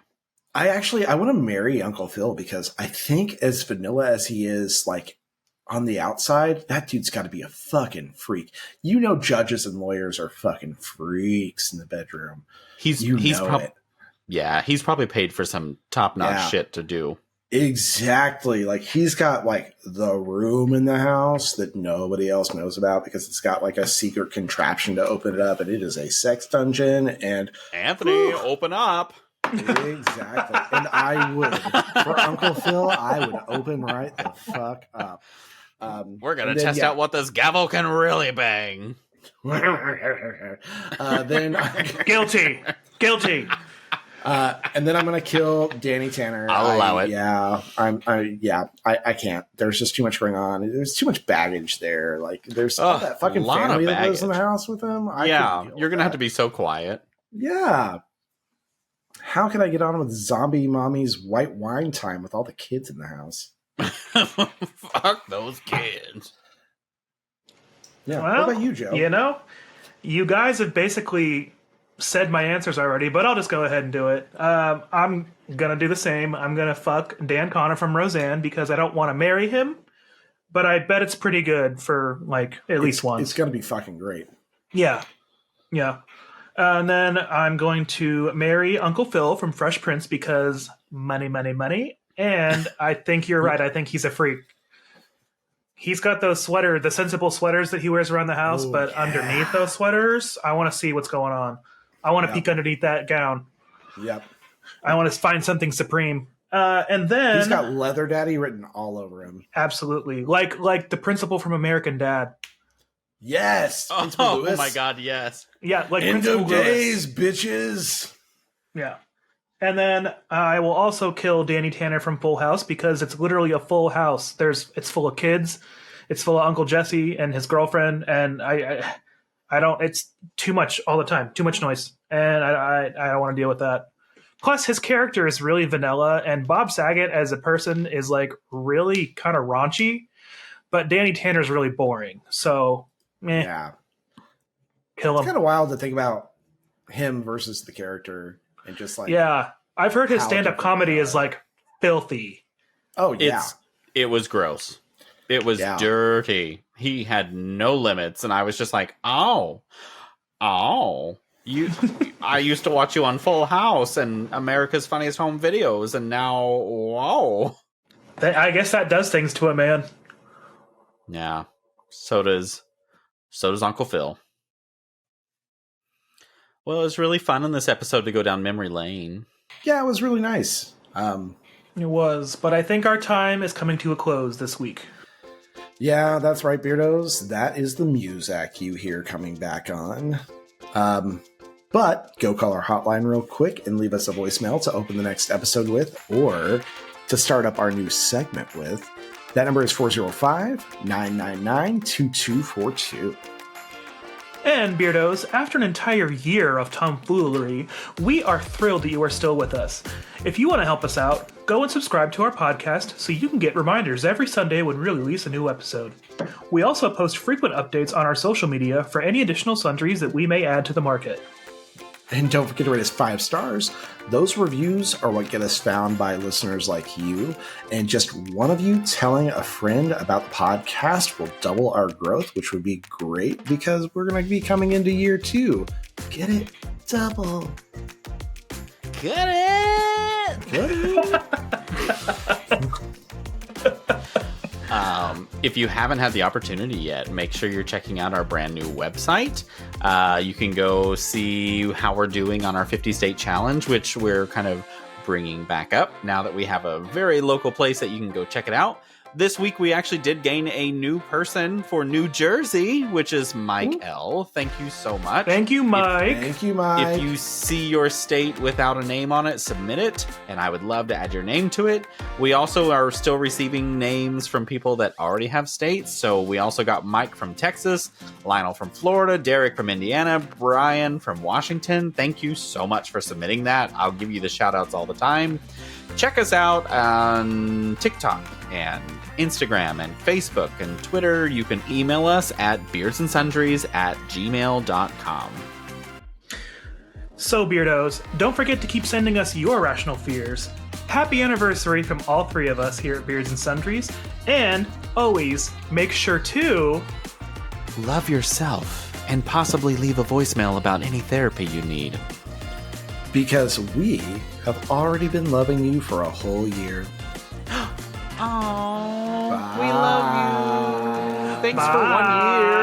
[SPEAKER 3] I want to marry Uncle Phil because I think as vanilla as he is, like on the outside, that dude's got to be a fucking freak. You know, judges and lawyers are fucking freaks in the bedroom. He's
[SPEAKER 4] probably paid for some top-notch shit to do.
[SPEAKER 3] Exactly. Like he's got like the room in the house that nobody else knows about because it's got like a secret contraption to open it up, and it is a sex dungeon. And
[SPEAKER 4] Anthony, open up.
[SPEAKER 3] Exactly. And I would, for Uncle Phil, I would open right the fuck up.
[SPEAKER 4] We're going to test out what this gavel can really bang.
[SPEAKER 3] Then
[SPEAKER 1] Guilty.
[SPEAKER 3] And then I'm going to kill Danny Tanner.
[SPEAKER 4] I'll allow it.
[SPEAKER 3] Yeah. I can't. There's just too much going on. There's too much baggage there. Like there's that fucking family that lives in the house with him.
[SPEAKER 4] You're going to have to be so quiet.
[SPEAKER 3] Yeah. How can I get on with zombie mommy's white wine time with all the kids in the house?
[SPEAKER 4] Fuck those kids.
[SPEAKER 3] Yeah.
[SPEAKER 1] Well,
[SPEAKER 3] what about you, Joe?
[SPEAKER 1] You know, you guys have basically said my answers already, but I'll just go ahead and do it. I'm going to do the same. I'm going to fuck Dan Connor from Roseanne because I don't want to marry him, but I bet it's pretty good for like at least once.
[SPEAKER 3] It's going to be fucking great.
[SPEAKER 1] Yeah. And then I'm going to marry Uncle Phil from Fresh Prince because money. And I think you're right. I think he's a freak. He's got those the sensible sweaters that he wears around the house, but underneath those sweaters, I want to see what's going on. I want to peek underneath that gown.
[SPEAKER 3] Yep.
[SPEAKER 1] I want to find something supreme. And then
[SPEAKER 3] he's got Leather Daddy written all over him.
[SPEAKER 1] Absolutely. Like the principal from American Dad.
[SPEAKER 3] Yes.
[SPEAKER 4] Oh my God, yes.
[SPEAKER 1] Yeah, like
[SPEAKER 3] End
[SPEAKER 1] Principal
[SPEAKER 3] of days, bitches.
[SPEAKER 1] Yeah. And then I will also kill Danny Tanner from Full House because it's literally a full house. It's full of kids. It's full of Uncle Jesse and his girlfriend, and I don't. It's too much all the time. Too much noise, and I don't want to deal with that. Plus, his character is really vanilla, and Bob Saget as a person is like really kind of raunchy, but Danny Tanner's really boring. So,
[SPEAKER 3] Yeah.
[SPEAKER 1] Kill
[SPEAKER 3] It's
[SPEAKER 1] him.
[SPEAKER 3] kind of wild to think about him versus the character and just like,
[SPEAKER 1] Yeah. I've heard his
[SPEAKER 3] how
[SPEAKER 1] stand-up
[SPEAKER 3] different
[SPEAKER 1] comedy
[SPEAKER 3] they
[SPEAKER 1] is
[SPEAKER 3] are.
[SPEAKER 1] like filthy.
[SPEAKER 3] oh yeah,
[SPEAKER 4] It was gross. It was
[SPEAKER 3] Yeah.
[SPEAKER 4] dirty. He had no limits, and I was just like, oh. You, I used to watch you on Full House and America's Funniest Home Videos, and now, whoa.
[SPEAKER 1] I guess that does things to a man.
[SPEAKER 4] Yeah. So does Uncle Phil. Well, it was really fun in this episode to go down memory lane.
[SPEAKER 3] yeah, it was really nice.
[SPEAKER 1] It was, but I think our time is coming to a close this week.
[SPEAKER 3] Yeah, that's right, Beardos. That is the Muzak you hear coming back on. But go call our hotline real quick and leave us a voicemail to open the next episode with, or to start up our new segment with. That number is 405-999-2242.
[SPEAKER 1] And Beardos, after an entire year of tomfoolery, we are thrilled that you are still with us. If you want to help us out, go and subscribe to our podcast so you can get reminders every Sunday when we release a new episode. We also post frequent updates on our social media for any additional sundries that we may add to the market.
[SPEAKER 3] And don't forget to rate us 5 stars. Those reviews are what get us found by listeners like you. And just one of you telling a friend about the podcast will double our growth, which would be great because we're going to be coming into year 2. Get it? Double.
[SPEAKER 4] Get it!
[SPEAKER 3] Get it?
[SPEAKER 4] If you haven't had the opportunity yet, make sure you're checking out our brand new website. You can go see how we're doing on our 50 state challenge, which we're kind of bringing back up now that we have a very local place that you can go check it out. This week, we actually did gain a new person for New Jersey, which is Mike L. Thank you so much.
[SPEAKER 1] Thank you, Mike.
[SPEAKER 3] Thank you, Mike.
[SPEAKER 4] If you see your state without a name on it, submit it, and I would love to add your name to it. We also are still receiving names from people that already have states, so we also got Mike from Texas, Lionel from Florida, Derek from Indiana, Brian from Washington. Thank you so much for submitting that. I'll give you the shout-outs all the time. Check us out on TikTok and Instagram and Facebook and Twitter. You can email us at beardsandsundries@gmail.com.
[SPEAKER 1] So, Beardos, don't forget to keep sending us your rational fears. Happy anniversary from all 3 of us here at Beards and Sundries. And, always, make sure to...
[SPEAKER 4] Love yourself and possibly leave a voicemail about any therapy you need.
[SPEAKER 3] Because we have already been loving you for a whole year.
[SPEAKER 4] Oh,
[SPEAKER 3] Bye.
[SPEAKER 4] we love you. Thanks for 1 year.